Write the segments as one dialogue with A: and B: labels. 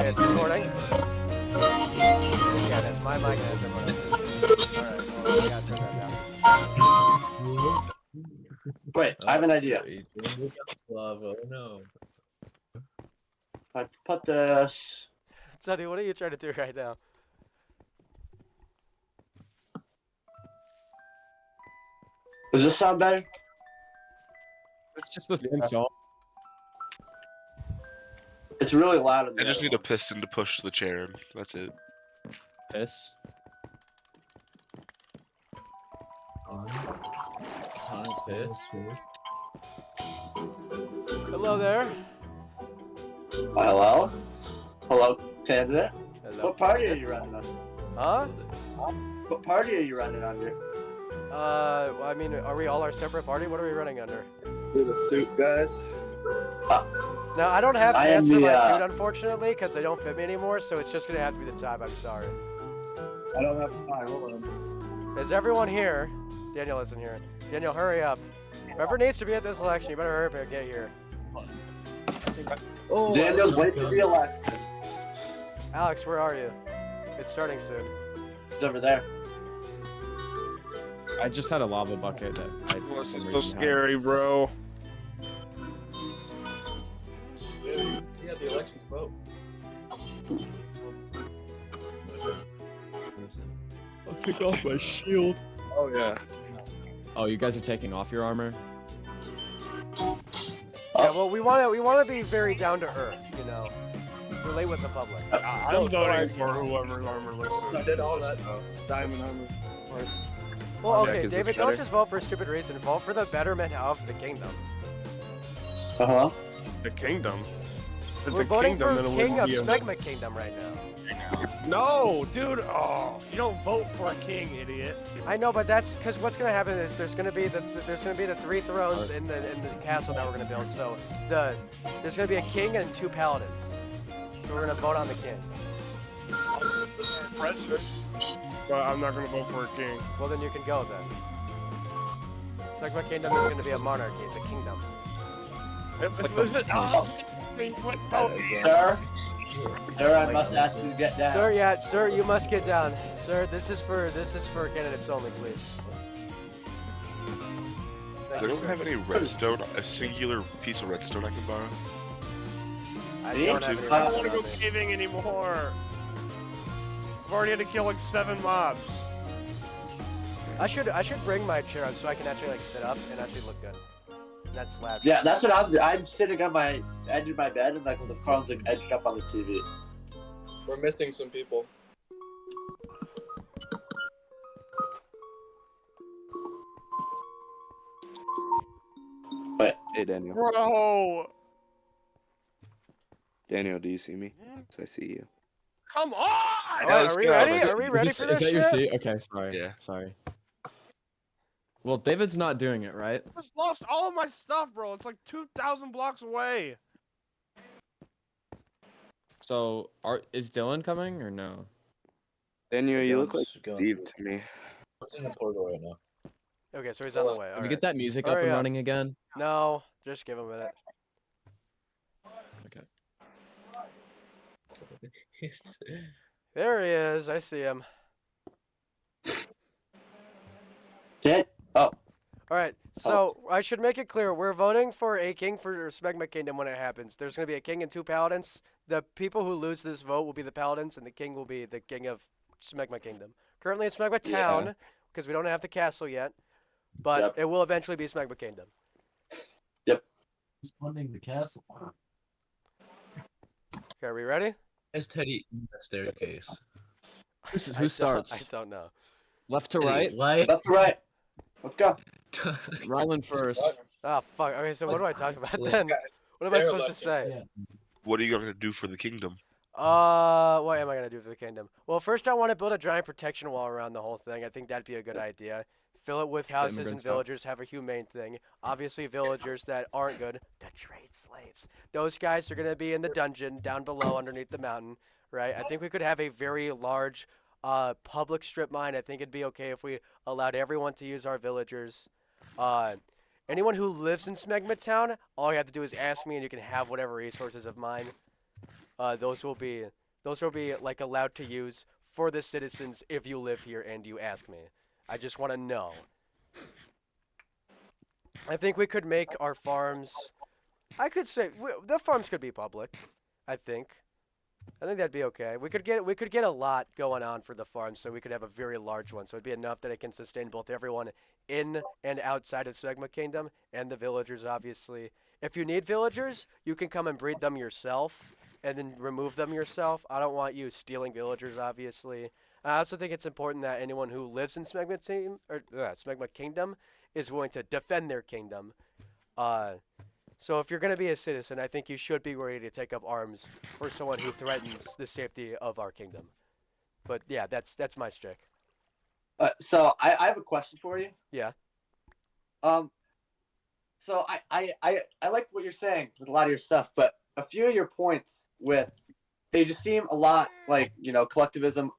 A: Alright, it's recording. Yeah, that's my mic, that's everyone else's. Alright, well, I gotta turn that down.
B: Wait, I have an idea.
C: Lava, no.
B: I put this.
A: Sonny, what are you trying to do right now?
B: Does this sound better?
D: It's just the theme song.
B: It's really loud in the
E: I just
B: other
E: need a
B: one.
E: piston to push the chair in. That's it.
D: Piss.
C: Piss.
A: Hello there.
B: Hello? Hello, candidate?
A: Hello.
B: What party are you running on?
A: Huh?
B: What party are you running under?
A: I mean, are we all our separate party? What are we running under?
F: Do the suit, guys.
A: Now, I don't have
B: I am
A: pants for my
B: the,
A: suit, unfortunately, because they don't fit me anymore, so it's just gonna have to be the top. I'm sorry.
F: I don't have time. Hold on.
A: Is everyone here? Daniel isn't here. Daniel, hurry up. Whoever needs to be at this election, you better hurry up and get here.
F: Oh,
B: Daniel's waiting for the election.
A: Alex, where are you? It's starting soon.
B: It's over there.
D: I just had a lava bucket that I
G: This is
D: for some
G: so
D: reason had.
G: scary, bro.
C: Yeah, the election vote.
D: I'll take off my shield.
F: Oh yeah.
D: Oh, you guys are taking off your armor?
A: Yeah, well, we wanna be very down to earth, you know. Relate with the public.
G: I'm voting for whoever's armor looks
F: I
G: good.
F: did all that. Diamond armor.
A: Well,
D: Yeah,
A: okay,
D: 'cause it's
A: David, don't
D: better.
A: just vote for a stupid reason. Vote for the betterment of the kingdom.
B: Uh-huh.
G: The kingdom. If
A: We're
G: it's a
A: voting
G: kingdom,
A: for
G: then it
A: King of
G: wouldn't be a...
A: Smegma Kingdom right now.
G: No, dude. Oh, you don't vote for a king, idiot.
A: I know, but that's because what's gonna happen is there's gonna be the three thrones in the castle that we're gonna build. So there's gonna be a king and two paladins. So we're gonna vote on the king.
G: President. But I'm not gonna vote for a king.
A: Well, then you can go then. Smegma Kingdom is gonna be a monarchy. It's a kingdom.
B: Sir? Sir, I must ask you to get down.
A: Sir, you must get down. Sir, this is for candidates only, please. Thank
E: Does
A: you,
E: anyone
A: sir.
E: have any redstone? A singular piece of redstone I can borrow?
A: I
B: Me
A: don't
B: too.
A: have any
G: I
A: redstone
G: don't want to go
A: on me.
G: caving anymore. I've already had to kill like 7 mobs.
A: I should bring my chair up so I can actually like sit up and actually look good. That's slab.
B: Yeah, that's what I'm sitting on my edge of my bed and like the phone's like edged up on the TV.
F: We're missing some people.
H: Hey Daniel.
G: Bro,
H: Daniel, do you see me? 'Cause I see you.
G: come on!
A: Alright, are we ready? Are we ready
D: Is
A: for
D: this-
A: this
D: Is that your
A: shit?
D: seat? Okay, sorry.
E: Yeah.
D: Sorry. Well, David's not doing it, right?
G: I just lost all of my stuff, bro. It's like 2,000 blocks away.
D: So, is Dylan coming or no?
H: Daniel, you look like
C: Dylan's going
H: Steve
C: through.
H: to me.
C: What's in the portal right now?
A: Okay, so he's on the way.
D: Can we
A: Alright.
D: get that music up
A: Hurry
D: and
A: up.
D: running again?
A: No, just give him a minute.
D: Okay.
A: There he is. I see him.
B: Did? Oh.
A: Alright, so I should make it clear. We're voting for a king for Smegma Kingdom when it happens. There's going to be a king and two paladins. The people who lose this vote will be the paladins, and the king will be the king of Smegma Kingdom. Currently it's Smegma Town, because we don't have the castle yet, but
B: Yep.
A: it will eventually be Smegma Kingdom.
I: Who's funding the castle?
A: Okay, are we ready?
C: Is Teddy in the staircase?
D: Who starts?
A: I don't know.
D: Left to right?
C: Why?
B: That's right. Let's go.
D: Rylan first.
A: Oh, fuck. Okay, so what do I talk about
C: Like,
A: then? What am I
F: they're
A: supposed to
F: elected.
A: say?
I: Yeah.
E: What are you gonna do for the kingdom?
A: What am I going to do for the kingdom? Well, first I want to build a giant protection wall around the whole thing. I think that'd be a good idea. Fill it with houses and
D: immigrants out.
A: villagers, have a humane thing. Obviously, villagers that aren't good, the trade slaves. Those guys are going to be in the dungeon down below underneath the mountain, right? I think we could have a very large public strip mine. I think it'd be okay if we allowed everyone to use our villagers. Anyone who lives in Smegma Town, all you have to do is ask me and you can have whatever resources of mine. those will be like allowed to use for the citizens if you live here and you ask me. I just want to know. I think we could make our farms. I could say the farms could be public. I think that'd be okay. We could get a lot going on for the farm, so we could have a very large one. So it'd be enough that it can sustain both everyone in and outside of Smegma Kingdom and the villagers, obviously. If you need villagers, you can come and breed them yourself and then remove them yourself. I don't want you stealing villagers, obviously. I also think it's important that anyone who lives in Smegma Kingdom is willing to defend their kingdom. So if you're going to be a citizen, I think you should be ready to take up arms for someone who threatens the safety of our kingdom. But yeah, that's my stick.
B: So I have a question for you.
A: Yeah.
B: So I like what you're saying with a lot of your stuff, but a few of your points they just seem a lot like, collectivism,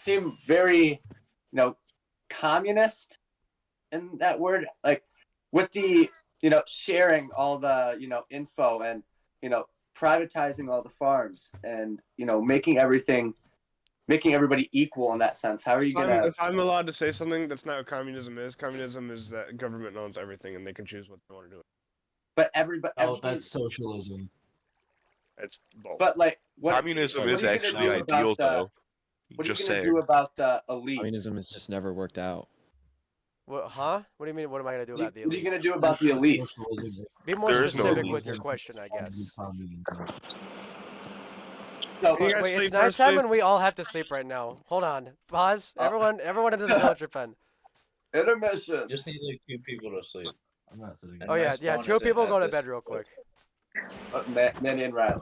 B: seem very, communist in that word, like with the, sharing all the, info and, privatizing all the farms and, making everybody equal in that sense. How are you gonna?
G: If I'm allowed to say something, that's not what communism is. Communism is that government owns everything and they can choose what they want to do.
B: But everybody.
I: Oh, that's socialism.
G: It's both.
B: But like,
E: Communism
B: what
E: is
B: are you gonna
E: actually
B: do
E: ideal,
B: about the-
E: though.
B: What are you
E: Just
B: gonna
E: saying.
B: do about the elite?
D: Communism has just never worked out.
A: What do you mean? What am I going to do about the
B: What are you
A: elite?
B: gonna do about the elite?
I: Socialism.
A: Be more
E: There is no
A: specific
E: elite.
A: with your question, I guess.
B: So,
G: You guys
A: Wait,
G: sleep
A: it's
G: first,
A: nighttime
G: please?
A: and we all have to sleep right now. Hold on. Pause. Everyone into the villager pen.
B: intermission.
C: Just need like 2 people to sleep.
I: I'm not sitting.
A: Oh yeah, yeah. 2 people go to bed real quick.
B: Manny and Riley.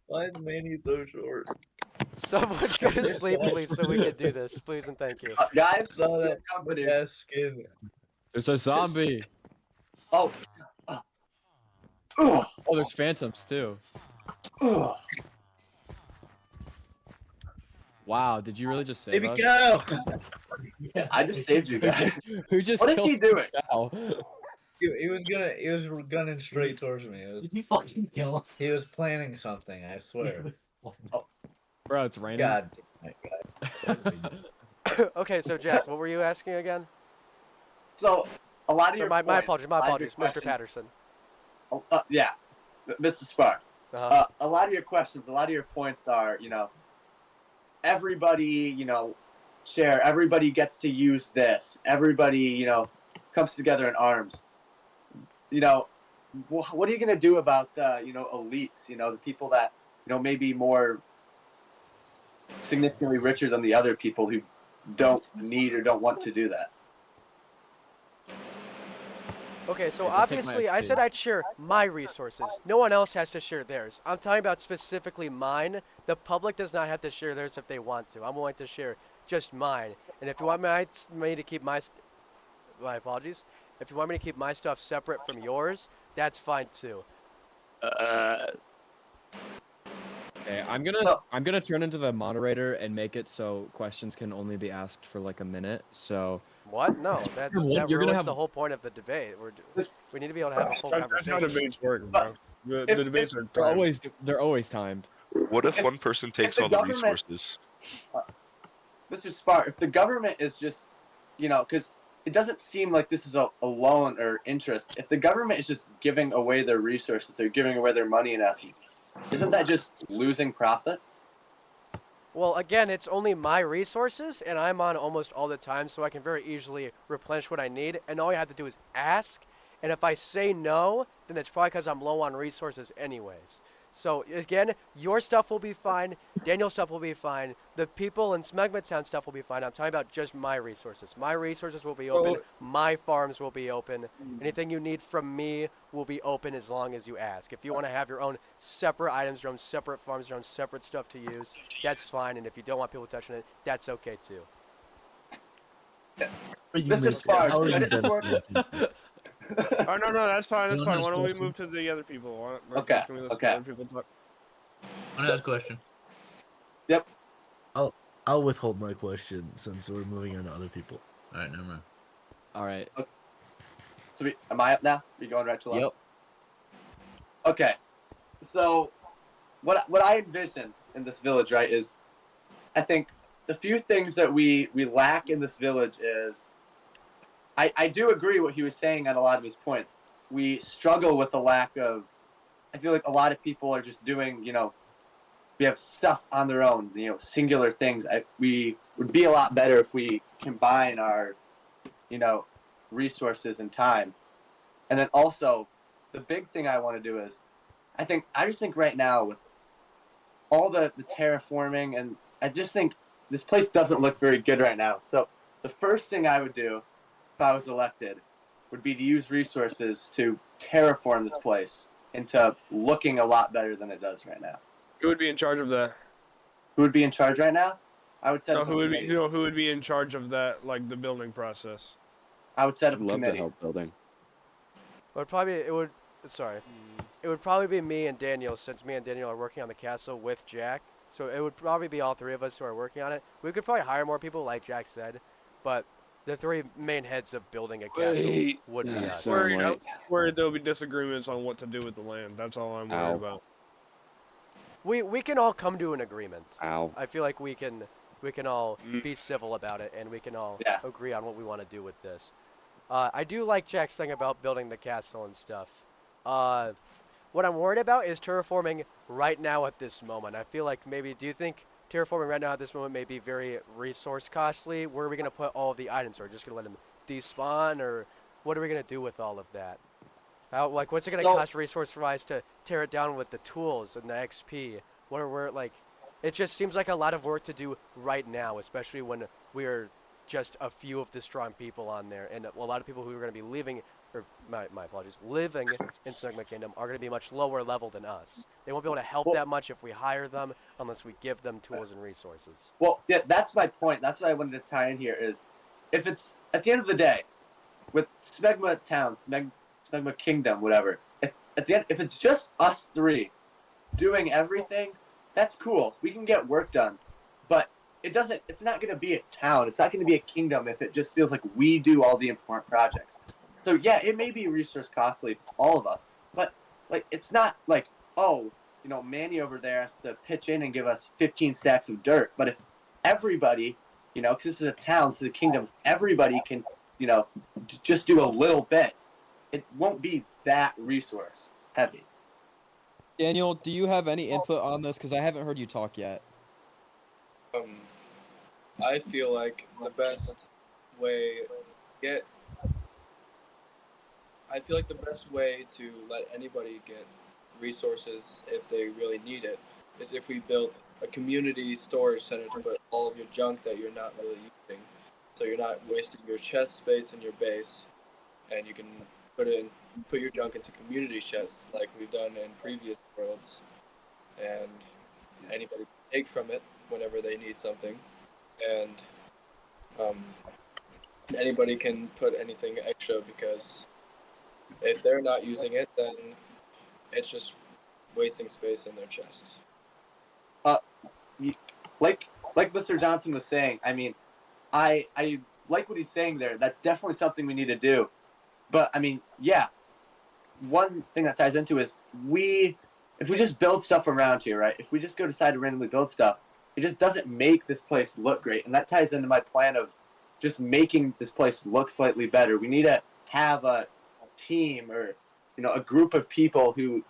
C: Why is Manny so short?
A: Someone go to sleep, please, so we can do this. Please and thank you.
B: Guys,
C: Saw that
B: company.
C: ass skin.
D: There's a zombie.
B: Oh.
D: Oh, there's phantoms too.
B: Ugh.
D: Wow, did you really just save us?
C: Go!
B: I just saved you guys.
D: Who just
B: What is
D: killed
B: he doing?
D: the cow?
C: He was gunning straight towards me.
I: Did you fucking kill him?
C: He was planning something, I swear.
D: Bro, it's raining.
C: God.
A: Okay, so Jack, what were you asking again?
B: So, a lot of
A: Or
B: your
A: my
B: points,
A: apologies,
B: a lot of your
A: Mr.
B: questions-
A: Patterson.
B: Yeah, Mr. Spar.
A: Uh-huh.
B: A lot of your questions, a lot of your points are, everybody, share. Everybody gets to use this. Everybody, comes together in arms. What are you gonna do about the, elites? The people that, maybe more significantly richer than the other people who don't need or don't want to do that.
A: Okay, so
D: Okay, I'll take my
A: obviously I
D: XP.
A: said I'd share my resources. No one else has to share theirs. I'm talking about specifically mine. The public does not have to share theirs if they want to. I'm willing to share just mine. And if you want me to keep my apologies. If you want me to keep my stuff separate from yours, that's fine too.
D: Okay, I'm
B: No.
D: gonna turn into the moderator and make it so questions can only be asked for like a minute. So
A: What? No, that
D: You're gonna
A: ruins
D: have-
A: the whole point of the debate. We need to be able to have a full
G: That's how
A: conversation.
G: debates work, bro. The
B: If-
G: debates are
D: they're always timed.
E: What if one person takes
B: the
E: all the
B: government-
E: resources?
B: Mr. Spar, if the government is just, because it doesn't seem like this is a loan or interest. If the government is just giving away their resources, they're giving away their money in essence, isn't that just losing profit?
A: Well, again, it's only my resources, and I'm on almost all the time, so I can very easily replenish what I need, and all you have to do is ask, and if I say no, then it's probably because I'm low on resources anyways. So, again, your stuff will be fine, Daniel's stuff will be fine, the people in Smegma Town stuff will be fine. I'm talking about just my resources. My resources will be open, my farms will be open, anything you need from me will be open as long as you ask. If you want to have your own separate items, your own separate farms, your own separate stuff to use, that's fine, and if you don't want people touching it, that's okay too.
B: Mr. Spar,
I: How are you
B: credit
I: done?
B: report-
G: Oh no, that's fine. That's
I: You
G: fine.
I: wanna
G: Why don't we
I: ask
G: move to the other people?
B: Okay,
G: Can we listen
B: okay.
G: to other people talk?
I: I have a question.
B: Yep.
I: I'll withhold my question since we're moving on to other people. All right, never mind.
D: All right.
B: So am I up now? Are you going right to left?
D: Yep.
B: Okay, so what I envision in this village, right, is I think the few things that we lack in this village is I do agree what he was saying on a lot of his points. We struggle with the lack of. I feel like a lot of people are just doing, we have stuff on their own, singular things. We would be a lot better if we combine our, you know, resources and time. And then also, the big thing I want to do is, I just think right now with all the terraforming, and I just think this place doesn't look very good right now. So the first thing I would do if I was elected would be to use resources to terraform this place into looking a lot better than it does right now.
G: Who would be in charge of that?
B: Who would be in charge right now? I would set
G: No,
B: up a
G: who would be
B: committee.
G: who would be in charge of that, like the building process?
B: I would set
H: I'd
B: up a
H: love to
B: committee.
H: help building.
A: It would probably be me and Daniel, since me and Daniel are working on the castle with Jack. So it would probably be all three of us who are working on it. We could probably hire more people, like Jack said, but the three main heads of building a castle
H: Wait.
A: would be us.
H: So I'm like,
G: Worried there'll be disagreements on what to do with the land. That's all I'm worried
H: Ow.
G: about.
A: We can all come to an agreement.
H: ow.
A: I feel like we can all be civil about it, and we can all
B: Yeah.
A: agree on what we want to do with this. I do like Jack's thing about building the castle and stuff. What I'm worried about is terraforming right now at this moment. I feel like do you think terraforming right now at this moment may be very resource costly? Where are we going to put all of the items? Are we just going to let them despawn, or what are we going to do with all of that? What's it going to
B: So-
A: cost resource-wise to tear it down with the tools and the XP? It just seems like a lot of work to do right now, especially when we're just a few of the strong people on there, and a lot of people who are going to be leaving, or my apologies, living in Snugma Kingdom are going to be much lower level than us. They won't be able to help
B: Well-
A: that much if we hire them, unless we give them tools and resources.
B: Well, yeah, that's my point. That's what I wanted to tie in here is, if it's at the end of the day, with Smegma Town, Smegma Kingdom, whatever. If it's just us three doing everything, that's cool. We can get work done, but it's not going to be a town. It's not going to be a kingdom if it just feels like we do all the important projects. So yeah, it may be resource costly if it's all of us, but like it's not like, oh, Manny over there has to pitch in and give us 15 stacks of dirt. But if everybody, because this is a town, this is a kingdom, if everybody can, just do a little bit, it won't be that resource heavy.
D: Daniel, do you have any input on this? Because I haven't heard you talk yet.
F: I feel like the best way get. I feel like the best way to let anybody get resources if they really need it is if we built a community storage center to put all of your junk that you're not really using. So you're not wasting your chest space in your base, and you can put your junk into community chests like we've done in previous worlds, and anybody can take from it whenever they need something, and anybody can put anything extra, because if they're not using it, then it's just wasting space in their chests.
B: Like Mr. Johnson was saying, I mean, I like what he's saying there. That's definitely something we need to do. But I mean, yeah, one thing that ties into is if we just build stuff around here, right? If we just go decide to randomly build stuff, it just doesn't make this place look great. And that ties into my plan of just making this place look slightly better. We need to have a team or a group of people who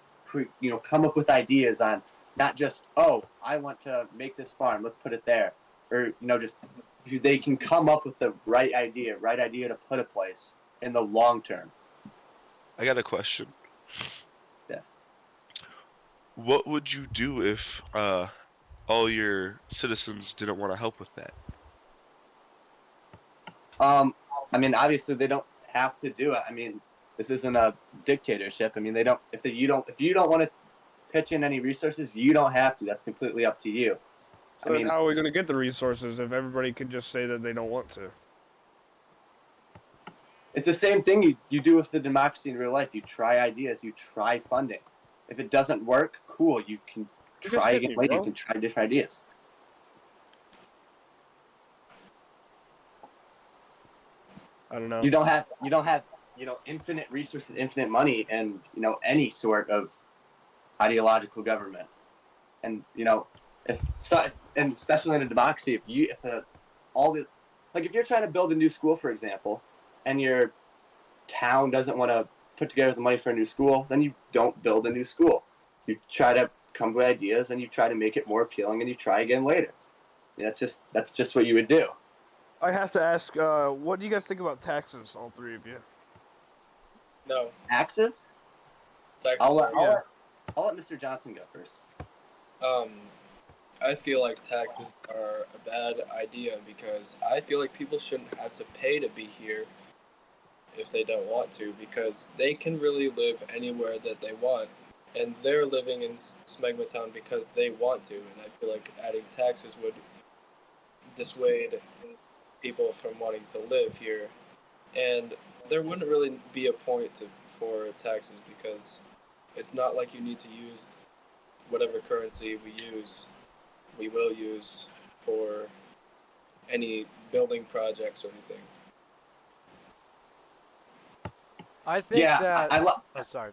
B: come up with ideas on not just, oh, I want to make this farm, let's put it there, or just they can come up with the right idea to put a place in the long term.
E: I got a question.
B: Yes.
E: What would you do if all your citizens didn't want to help with that?
B: I mean, obviously they don't have to do it. I mean, this isn't a dictatorship. I mean, they don't. If you don't want to pitch in any resources, you don't have to. That's completely up to you.
G: So then how are we going to get the resources if everybody could just say that they don't want to?
B: It's the same thing you do with the democracy in real life. You try ideas, you try funding. If it doesn't work, cool. You can try again later. You can try different ideas.
G: I don't know.
B: You don't have infinite resources, infinite money, and any sort of ideological government. And and especially in a democracy, if you're trying to build a new school, for example, and your town doesn't want to put together the money for a new school, then you don't build a new school. You try to come up with ideas and you try to make it more appealing, and you try again later. That's just what you would do.
G: I have to ask, what do you guys think about taxes, all three of you?
F: No.
B: Taxes?
F: Taxes
B: I'll let Mr. Johnson go first.
F: I feel like taxes are a bad idea because I feel like people shouldn't have to pay to be here if they don't want to, because they can really live anywhere that they want, and they're living in Smegma Town because they want to, and I feel like adding taxes would dissuade people from wanting to live here, and there wouldn't really be a point for taxes because it's not like you need to use whatever currency we will use for any building projects or anything.
A: I think that.
B: I love.
A: Oh, sorry,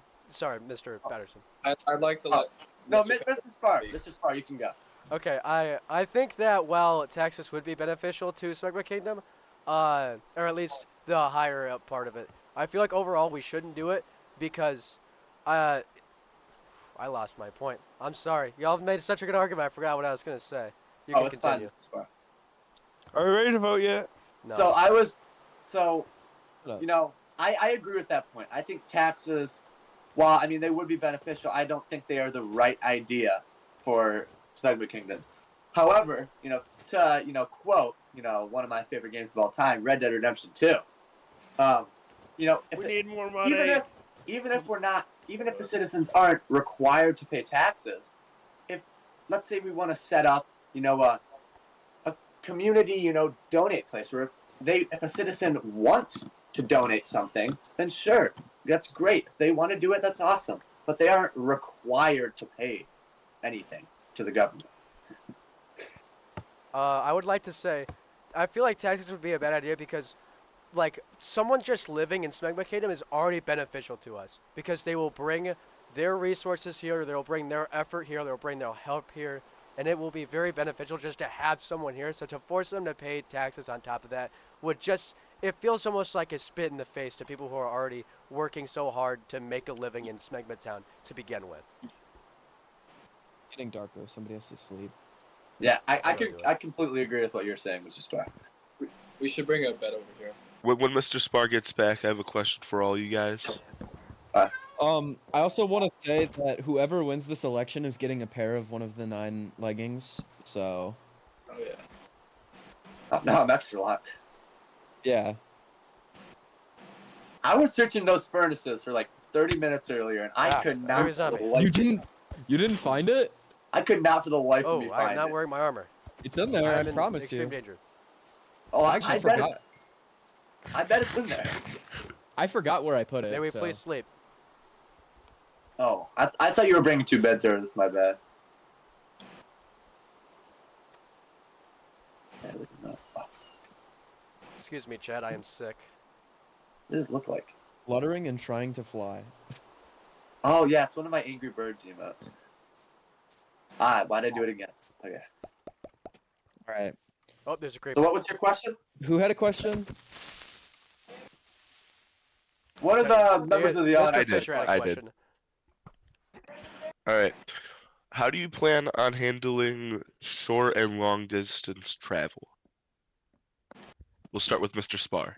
A: Mr. Patterson.
F: I'd like to let.
B: No,
F: Mr.
B: Mr. Spar, you can go.
A: Okay, I think that while taxes would be beneficial to Smegma Kingdom, or at least the higher up part of it, I feel like overall we shouldn't do it because, I lost my point. I'm sorry. Y'all have made such a good argument. I forgot what I was gonna say. You can
B: It's
A: continue.
B: fine, Mr. Spar.
G: Are we ready to vote yet?
A: No.
B: I agree with that point. I think taxes, while they would be beneficial, I don't think they are the right idea for Smegma Kingdom. However, to quote one of my favorite games of all time, Red Dead Redemption 2.
G: We need more money.
B: Even if the citizens aren't required to pay taxes, if let's say we want to set up a community donate place where if a citizen wants to donate something, then sure, that's great. If they want to do it, that's awesome. But they aren't required to pay anything to the government.
A: I would like to say, I feel like taxes would be a bad idea because, like, someone just living in Smegma Kingdom is already beneficial to us because they will bring their resources here, they'll bring their effort here, they'll bring their help here, and it will be very beneficial just to have someone here. So to force them to pay taxes on top of that would just, it feels almost like a spit in the face to people who are already working so hard to make a living in Smegma Town to begin with.
D: Getting darker. Somebody has to sleep.
B: Yeah, I completely agree with what you're saying, Mr. Spar.
F: We should bring a bed over here.
E: When Mr. Spar gets back, I have a question for all you guys.
D: I also want to say that whoever wins this election is getting a pair of one of the 9 leggings. So.
F: Oh yeah.
B: Now I'm extra locked.
D: Yeah.
B: I was searching those furnaces for like 30 minutes earlier, and I could not.
A: Here's
B: For the
A: zombie.
B: life
D: You didn't find it?
B: I could not for the life of
A: Oh,
B: me
A: I'm
B: find
A: not
B: it.
A: wearing my armor.
D: It's in there.
A: I'm
D: I
A: in
D: promise
A: extreme
D: you.
A: danger.
B: Oh,
D: I actually forgot.
B: I bet it's in there.
D: I forgot where I put it.
A: May we
D: so.
A: please sleep?
B: Oh, I thought you were bringing 2 beds there. That's my bad.
A: Excuse me, Chad. I am sick.
B: What does it look like?
D: Fluttering and trying to fly.
B: Oh yeah, it's one of my Angry Birds emotes. Why'd I do it again? Okay.
D: All right.
A: Oh, there's a creep.
B: So what was your question?
D: Who had a question?
B: What are the members of the
A: Mr.
B: audience?
A: Fisher had a
E: I did.
A: question.
E: All right. How do you plan on handling short and long distance travel? We'll start with Mr. Spar.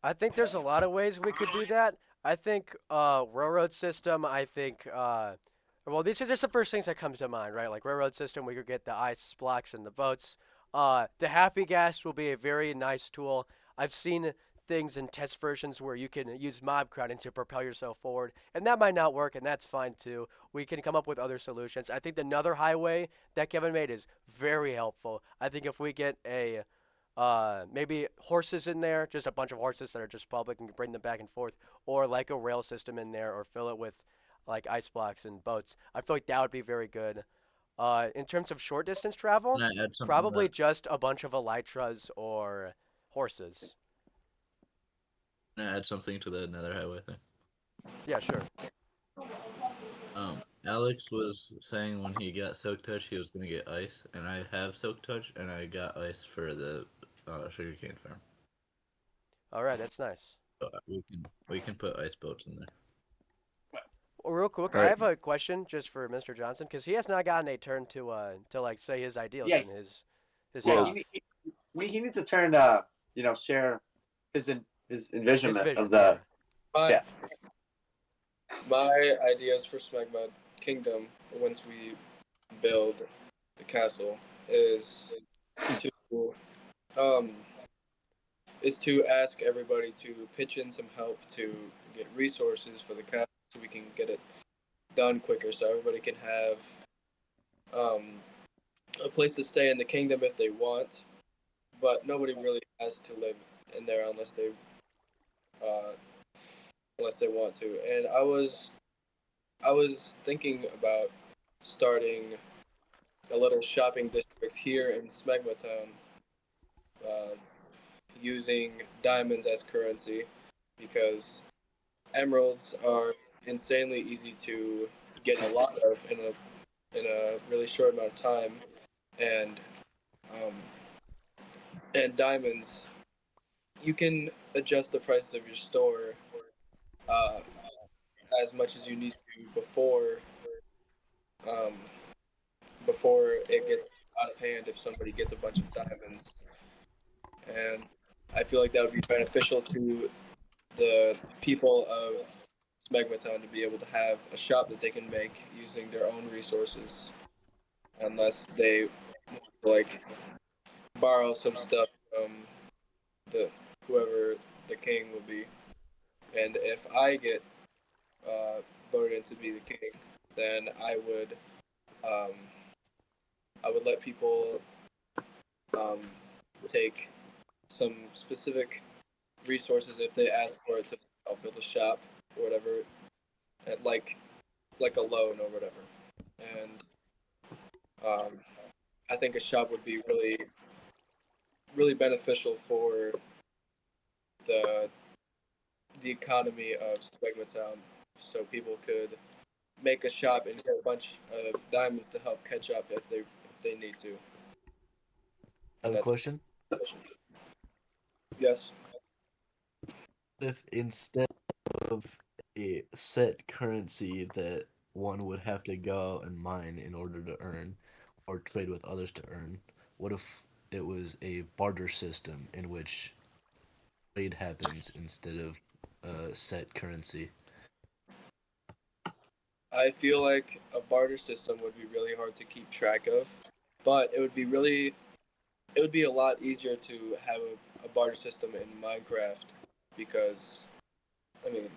A: I think there's a lot of ways we could do that. I think railroad system. I think well, these are just the first things that comes to mind, right? Like railroad system, we could get the ice blocks and the boats. The happy gas will be a very nice tool. I've seen things in test versions where you can use mob crowding to propel yourself forward, and that might not work, and that's fine too. We can come up with other solutions. I think the Nether Highway that Kevin made is very helpful. I think if we get a maybe horses in there, just a bunch of horses that are just public and can bring them back and forth, or like a rail system in there, or fill it with like ice blocks and boats. I feel like that would be very good. In terms of short distance travel,
I: Can I add something to
A: probably
I: that?
A: just a bunch of elytras or horses.
I: Can I add something to the Nether Highway thing?
A: Yeah, sure.
I: Alex was saying when he got Silk Touch, he was gonna get ice, and I have Silk Touch, and I got ice for the sugarcane farm.
A: All right, that's nice.
I: So we can put ice boats in there.
A: Well, real quick,
E: All
A: I
E: right.
A: have a question just for Mr. Johnson because he has not gotten a turn to like say his ideals
B: Yeah.
A: and his
B: Yeah,
A: stuff,
B: he needs to turn share his
A: his
B: envisionment
A: vision.
B: of the
F: My,
B: Yeah.
F: my ideas for Smegma Kingdom once we build the castle is to um is to ask everybody to pitch in some help to get resources for the castle so we can get it done quicker so everybody can have um, a place to stay in the kingdom if they want, but nobody really has to live in there uh, unless they want to. And I was thinking about starting a little shopping district here in Smegma Town, uh, using diamonds as currency because emeralds are insanely easy to get a lot of in a really short amount of time, and um, and diamonds you can adjust the prices of your store uh, as much as you need to um, before it gets out of hand if somebody gets a bunch of diamonds, and I feel like that would be beneficial to the people of Smegmatown to be able to have a shop that they can make using their own resources, unless they like borrow some stuff from the whoever the king will be. And if I get voted in to be the king, then um, I would let people um, take some specific resources if they ask for it to help build a shop or whatever, at like a loan or whatever. And um, I think a shop would be really beneficial for the the economy of Spegmatown, so people could make a shop and get a bunch of diamonds to help catch up if they need to.
I: I
F: And
I: have a
F: that's
I: question.
F: yes.
I: If instead of a set currency that one would have to go and mine in order to earn, or trade with others to earn, what if it was a barter system in which trade happens instead of a set currency?
F: I feel like a barter system would be really hard to keep track of, but it would be a lot easier to have a barter system in Minecraft because I mean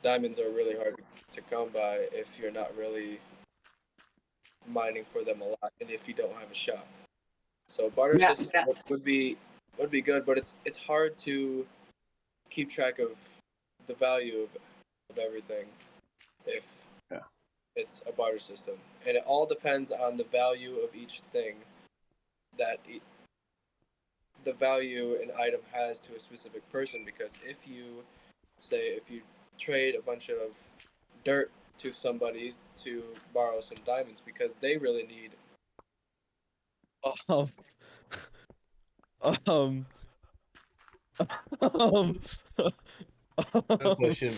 F: diamonds are really hard to come by if you're not really mining for them a lot and if you don't have a shop. So barter
B: Yeah,
F: system
B: yeah.
F: would be good, but it's hard to keep track of the value of everything if
B: Yeah.
F: it's a barter system, and it all depends on the value of each thing that the value an item has to a specific person. Because if you trade a bunch of dirt to somebody to borrow some diamonds because they really need
D: Um, um, um,
C: No
D: um,
C: question.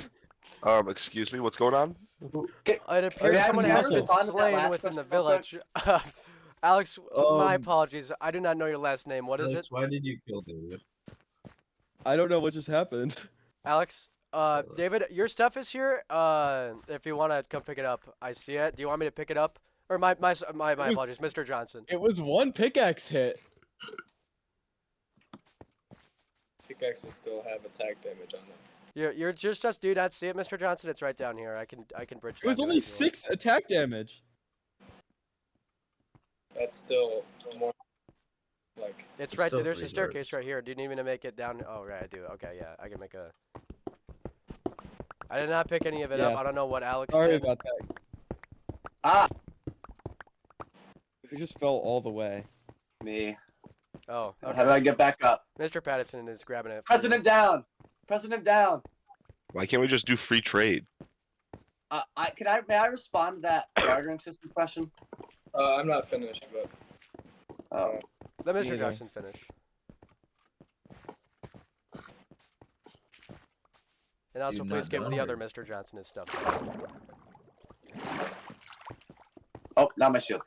E: Excuse me, what's going on?
B: Okay,
A: It
C: Are
A: appears
C: you
A: someone
B: can you
A: has
C: also
A: been
B: respond to that
A: slain
B: last
A: within the
B: question real quick?
A: village. Alex, my
D: um,
A: apologies. I do not know your last name. What is it?
C: Alex, why did you kill David?
D: I don't know what just happened.
A: Alex, David, your stuff is here. If you want to come pick it up, I see it. Do you want me to pick it up? Or my
D: It was
A: apologies, Mr. Johnson.
D: it was one pickaxe hit.
F: pickaxes still have attack damage on them.
A: Your stuff. Do you not see it, Mr. Johnson? It's right down here. I can bridge
D: It was
A: down to it
D: only
A: if you want.
D: 6 attack damage.
F: That's still more like
A: It's
I: It's
A: right there.
I: still
A: There's a
I: pretty
A: staircase right here. Didn't even make it down. Oh, right, I do. Okay, yeah, I can make a. I did not pick any of it up.
D: Yeah,
A: I don't know what Alex
D: sorry
A: did.
D: about that.
B: Ah,
D: It just fell all the way.
B: me.
A: Oh,
B: How do
A: okay.
B: I get back up?
A: Mr. Patterson is grabbing it. For
B: President down. President down.
E: Why can't we just do free trade?
B: May I respond to that bartering system question?
F: I'm not finished, but
A: Let Mr.
D: Neither.
A: Johnson finish. And also,
C: You're
A: please
C: not
A: give
C: done,
A: the
C: or-
A: other Mr. Johnson his stuff.
B: Oh, not my shield.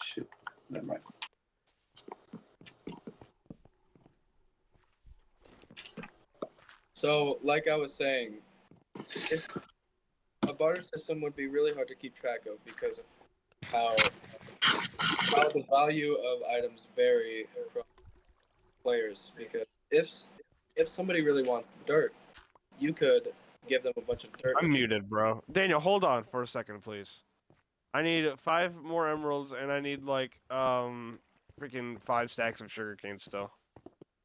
B: Shoot. Never mind.
F: so like I was saying, a barter system would be really hard to keep track of because of how the value of items vary across players. Because if somebody really wants dirt, you could give them a bunch of dirt.
G: I'm muted, bro. Daniel, hold on for a second, please. I need 5 more emeralds, and I need like freaking 5 stacks of sugarcane still.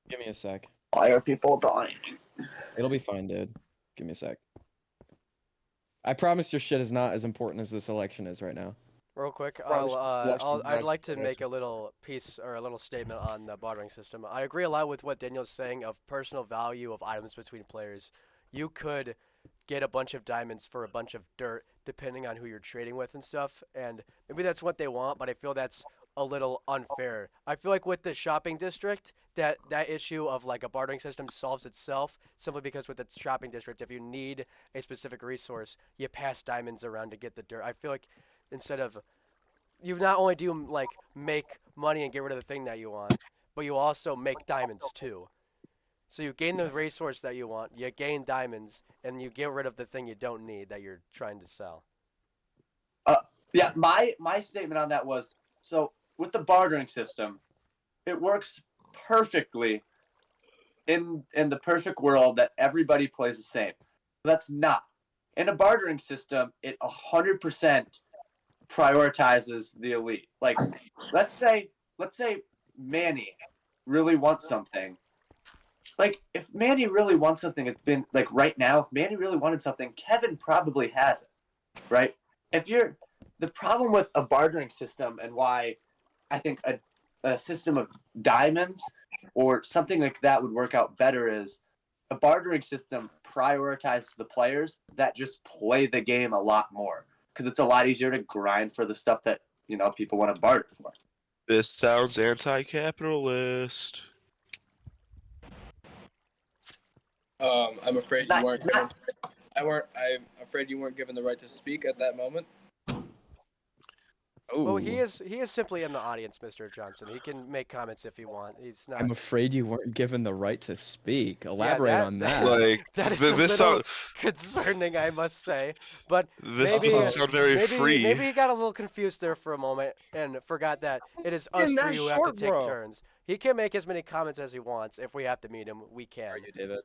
D: Give me a sec.
B: Why are people dying?
D: It'll be fine, dude. Give me a sec. I promise your shit is not as important as this election is right now.
A: Real quick,
G: Election's
A: I'd
G: not
A: like to
G: important.
A: make a little piece or a little statement on the bartering system. I agree a lot with what Daniel's saying of personal value of items between players. You could get a bunch of diamonds for a bunch of dirt, depending on who you're trading with and stuff, and maybe that's what they want, but I feel that's a little unfair. I feel like with the shopping district, that issue of like a bartering system solves itself simply because with the shopping district, if you need a specific resource, you pass diamonds around to get the dirt. I feel like instead of you not only do you like make money and get rid of the thing that you want, but you also make diamonds too. So you gain the resource that you want, you gain diamonds, and you get rid of the thing you don't need that you're trying to sell.
B: Yeah, my statement on that was, so with the bartering system, it works perfectly in the perfect world that everybody plays the same. That's not. In a bartering system, it 100% prioritizes the elite. Like, let's say Manny really wants something. Like, if Manny really wants something, it's been like right now. If Manny really wanted something, Kevin probably has it, right? The problem with a bartering system and why I think a system of diamonds or something like that would work out better is a bartering system prioritizes the players that just play the game a lot more because it's a lot easier to grind for the stuff that people want to barter for.
E: This sounds anti-capitalist.
F: I'm afraid you weren't. I'm afraid you weren't given the right to speak at that moment.
A: Well,
D: Ooh.
A: he is simply in the audience, Mr. Johnson. He can make comments if he wants. He's not.
D: I'm afraid you weren't given the right to speak. Elaborate
A: that-
D: on
A: that-
D: that.
E: Like
A: That is
E: this
A: a little
E: sound,
A: concerning, I must say. But
E: this
A: maybe
E: doesn't sound very free.
A: maybe he got a little confused there for a moment and forgot that it is us
G: Damn,
A: three
G: that's
A: who have to
G: short,
A: take
G: bro.
A: turns. He can make as many comments as he wants. If we have to meet him, we can.
D: Are you, David?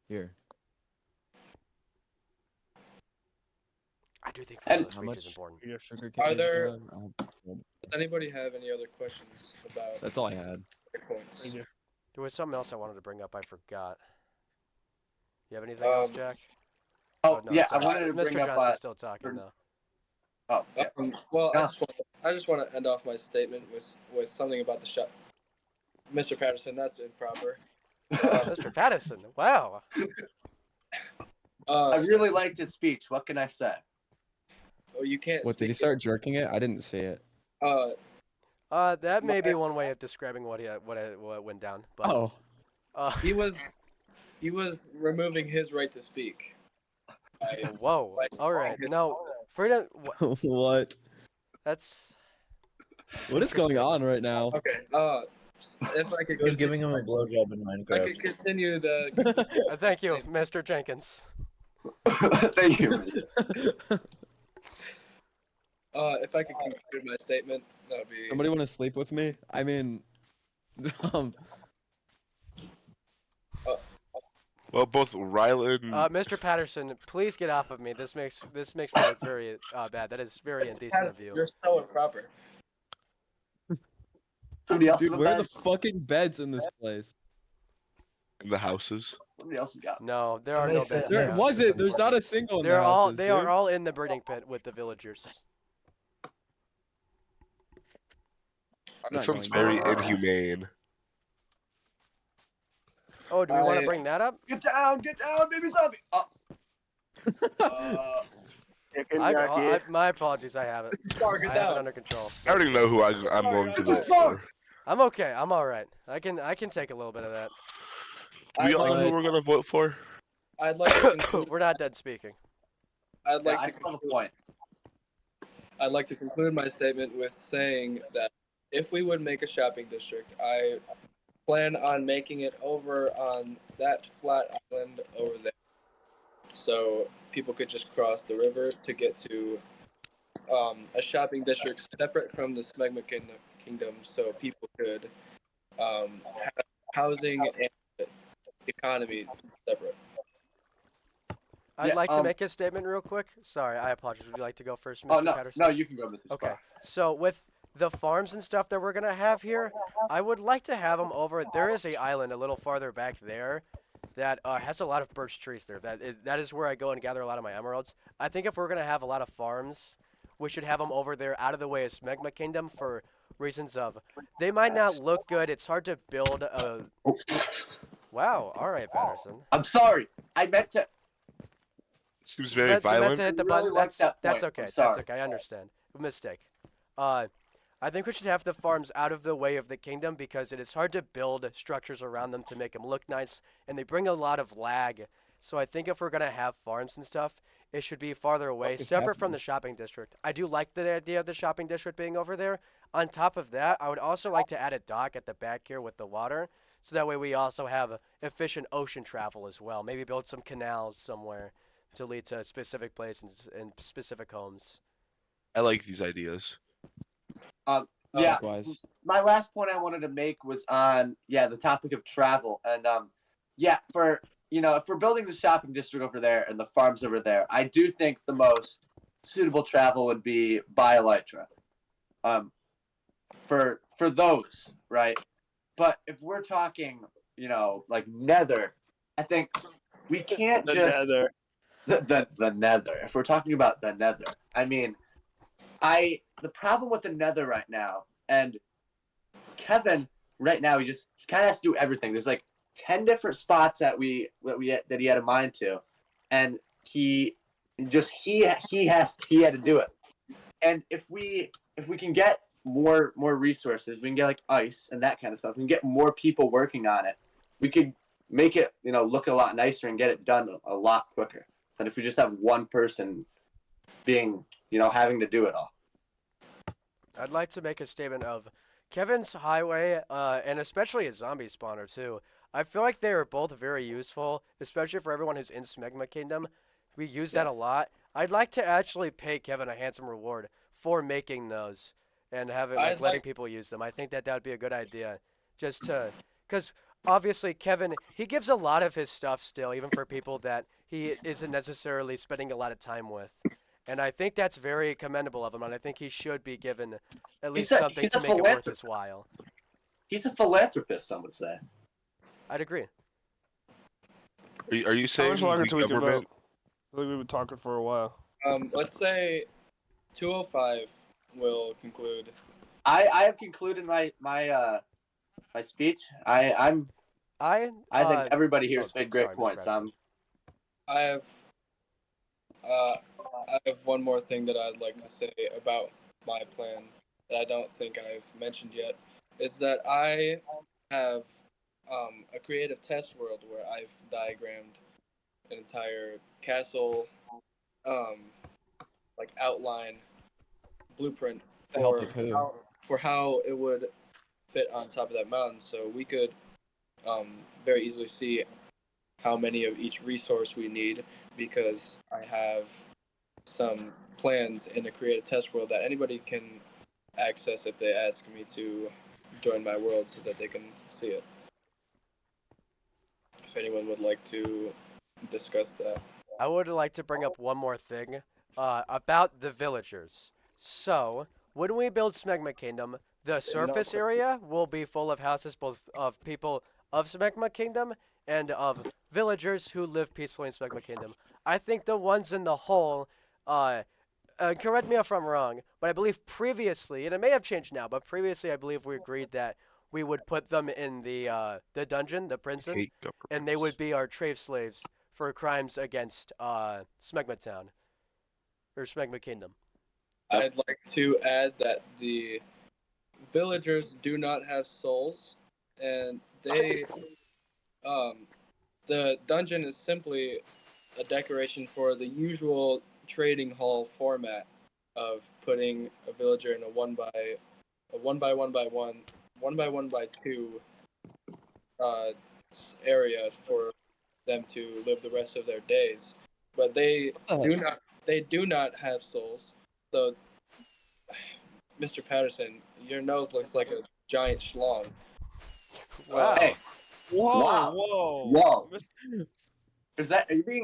D: Here.
A: I do think freedom of
D: How
A: speech
D: much
A: is important.
D: your sugar cane
F: Are
D: do you
F: there-
D: have?
F: Does anybody have any other questions about
D: That's all I had.
F: points?
G: Thank you.
A: There was something else I wanted to bring up. I forgot. You have anything else, Jack?
B: Oh,
A: no,
B: yeah,
A: sorry.
B: I wanted to
A: Mr.
B: bring up.
A: Johnson's still talking though.
B: Oh, yeah.
F: Well,
B: Yeah.
F: I just want to end off my statement with something about the shop. Mr. Patterson, that's improper.
A: Mr. Patterson, wow.
B: I really liked his speech. What can I say?
F: Oh, you can't.
D: What, did he
F: speak
D: start jerking it? I didn't see it.
A: That may be one way of describing what went down. But
D: Oh.
F: He was removing his right to speak.
A: Whoa. All right. No, freedom.
D: What?
A: That's.
D: What is going on right now?
F: Okay. If I could
C: He was
F: continue,
C: giving him a blowjob in
F: I
C: Minecraft.
F: could continue the.
A: Thank you, Mr. Jenkins.
B: Thank you.
F: If I could conclude my statement, that would be.
D: Somebody want to sleep with me? I mean,
E: Well, both Rylan.
A: Mr. Patterson, please get off of me. This makes me look very bad. That is very indecent of you.
F: You're so improper.
B: Somebody else
D: dude,
B: in
D: where are
B: bed?
D: the fucking beds in this place?
E: in the houses.
B: Somebody else has got.
A: No, there are
C: Somebody
A: no
C: said
A: beds. in the
D: There
C: yes.
A: house.
D: wasn't. There's not a single in the
A: They're all
D: houses,
A: they
D: dude.
A: are all in the breeding pit with the villagers.
D: I'm
E: That
D: not
E: sounds
D: going
E: very
D: to.
E: inhumane.
A: Oh, do we want to
F: I-
A: bring that up?
B: Get down, baby zombie. Oh,
A: My apologies. I have it.
C: Spark it
A: I have it
C: down.
A: under control.
E: I already know who I'm
C: Sorry,
E: going to
C: I'm
E: vote
B: sorry.
E: for.
A: I'm okay. I'm all right. I can take a little bit of that.
E: Do we
F: I'd
E: all know
F: like
E: who
F: to,
E: we're gonna vote for?
F: I'd like to conclude.
A: We're not done speaking.
F: I'd
B: yeah,
F: like
B: I
F: to
B: still have a
F: conclude,
B: point.
F: I'd like to conclude my statement with saying that if we would make a shopping district, I plan on making it over on that flat island over there, so people could just cross the river to get to a shopping district separate from the Smegma Kingdom, so people could have housing and economy separate.
A: I'd
B: Yeah.
A: like to make a statement real quick. Sorry, I apologize. Would you like to go first, Mr.
B: Oh no,
A: Patterson?
B: no, you can go, Mr.
A: Okay.
B: Spark.
A: So with the farms and stuff that we're gonna have here, I would like to have them over. There is a island a little farther back there that has a lot of birch trees there. That is where I go and gather a lot of my emeralds. I think if we're gonna have a lot of farms, we should have them over there, out of the way of Smegma Kingdom, for reasons of they might not look good. It's hard to build a.
B: Oh,
A: Wow. All right, Patterson.
B: I'm sorry. I meant to.
E: Seems very
A: You meant
E: violent.
A: to hit the
B: I really
A: button.
B: like that
A: That's
B: point. I'm
A: okay. That's
B: sorry.
A: okay. I understand. Mistake. Uh, I think we should have the farms out of the way of the kingdom because it is hard to build structures around them to make them look nice, and they bring a lot of lag. So I think if we're gonna have farms and stuff, it should be farther away,
D: is
A: separate from
D: happening?
A: the shopping district. I do like the idea of the shopping district being over there. On top of that, I would also like to add a dock at the back here with the water, so that way we also have efficient ocean travel as well. Maybe build some canals somewhere to lead to specific places and specific homes.
E: I like these ideas.
B: Yeah.
D: Likewise.
B: My last point I wanted to make was on the topic of travel and for if we're building the shopping district over there and the farms over there, I do think the most suitable travel would be by Elytra. For those, right? But if we're talking, like Nether, I think we can't just the Nether. If we're talking about the Nether, I mean, the problem with the Nether right now, and Kevin right now, he kind of has to do everything. There's like 10 different spots that he had a mind to, and he had to do it. And if we can get more resources, we can get like ice and that kind of stuff. We can get more people working on it. We could make it look a lot nicer and get it done a lot quicker than if we just have one person being having to do it all.
A: I'd like to make a statement of Kevin's highway, and especially a zombie spawner too. I feel like they are both very useful, especially for everyone who's in Smegma Kingdom. We use that a
B: Yes.
A: lot. I'd like to actually pay Kevin a handsome reward for making those and have it like
F: I'd
A: letting
F: like-
A: people use them. I think that would be a good idea, just to, because obviously Kevin he gives a lot of his stuff still, even for people that he isn't necessarily spending a lot of time with. And I think that's very commendable of him, and I think he should be given at least something
B: he's
A: to
B: a
A: make it worth
B: philanthropist.
A: his while.
B: He's a philanthropist, some would say.
A: I'd agree.
E: Are you
G: How
E: saying
G: much longer
E: the
G: till we can
E: government?
G: vote? I think we've been talking for a while.
F: Let's say 205 will conclude.
B: I have concluded my speech. I think everybody here has made great
A: sorry, Mr.
B: points.
A: Patterson.
F: I have I have one more thing that I'd like to say about my plan that I don't think I've mentioned yet. Is that I have a creative test world where I've diagrammed an entire castle, like outline blueprint
D: The help
F: for
D: of who?
F: how it would fit on top of that mountain. So we could very easily see how many of each resource we need, because I have some plans in a creative test world that anybody can access if they ask me to join my world so that they can see it. If anyone would like to discuss that.
A: I would like to bring up one more thing about the villagers. So, when we build Smegma Kingdom, the surface area will be full of houses both of people of Smegma Kingdom and of villagers who live peacefully in Smegma Kingdom. I think the ones in the hole correct me if I'm wrong, but I believe previously, and it may have changed now, but previously I believe we agreed that we would put them in the dungeon, the prison,
E: Hate
A: and they would
E: governments.
A: be our trade slaves for crimes against Smegma Town or Smegma Kingdom.
F: I'd like to add that the villagers do not have souls, and the dungeon is simply a decoration for the usual trading hall format of putting a villager in a one by one by two area for them to live the rest of their days. But they do not have souls. So, Mr. Patterson, your nose looks like a giant schlong.
A: Wow.
B: Hey,
G: Whoa,
B: Wow.
G: whoa.
B: Whoa.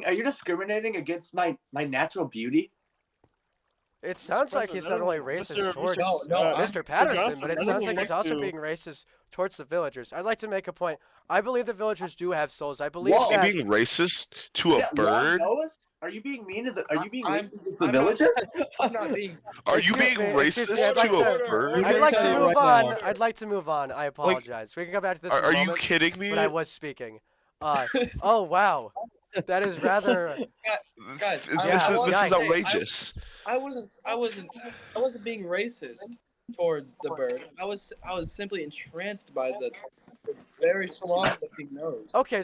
B: Are you discriminating against my natural beauty?
A: It sounds like he's not only racist towards Mr. Patterson,
G: Johnson,
A: but it
G: that
A: sounds
G: doesn't
A: like he's
G: look
A: also
G: too-
A: being racist towards the villagers. I'd like to make a point. I believe the villagers do have souls. I believe
B: Whoa.
E: Is he
A: that.
E: being racist to a
B: Yeah, long
E: bird?
B: nose? Are you being mean to the? Are you being
F: I'm-
B: racist against the
F: I'm not-
B: villagers?
F: I'm not being.
E: Are you
A: Excuse
E: being
A: me, excuse me,
E: racist
A: I'd like
E: to a
A: to-
E: bird?
A: I'd like to
D: Teddy
A: move
D: right
A: on.
D: now.
A: I'd like to move on. I apologize. We can come back to this in a
E: Are you
A: moment.
E: kidding me?
A: But I was speaking. Oh wow, that is rather.
F: Guys,
E: This
F: I
E: is
F: want to say,
E: outrageous.
F: I wasn't being racist towards the bird. I was simply entranced by the very strong-looking nose.
A: Okay,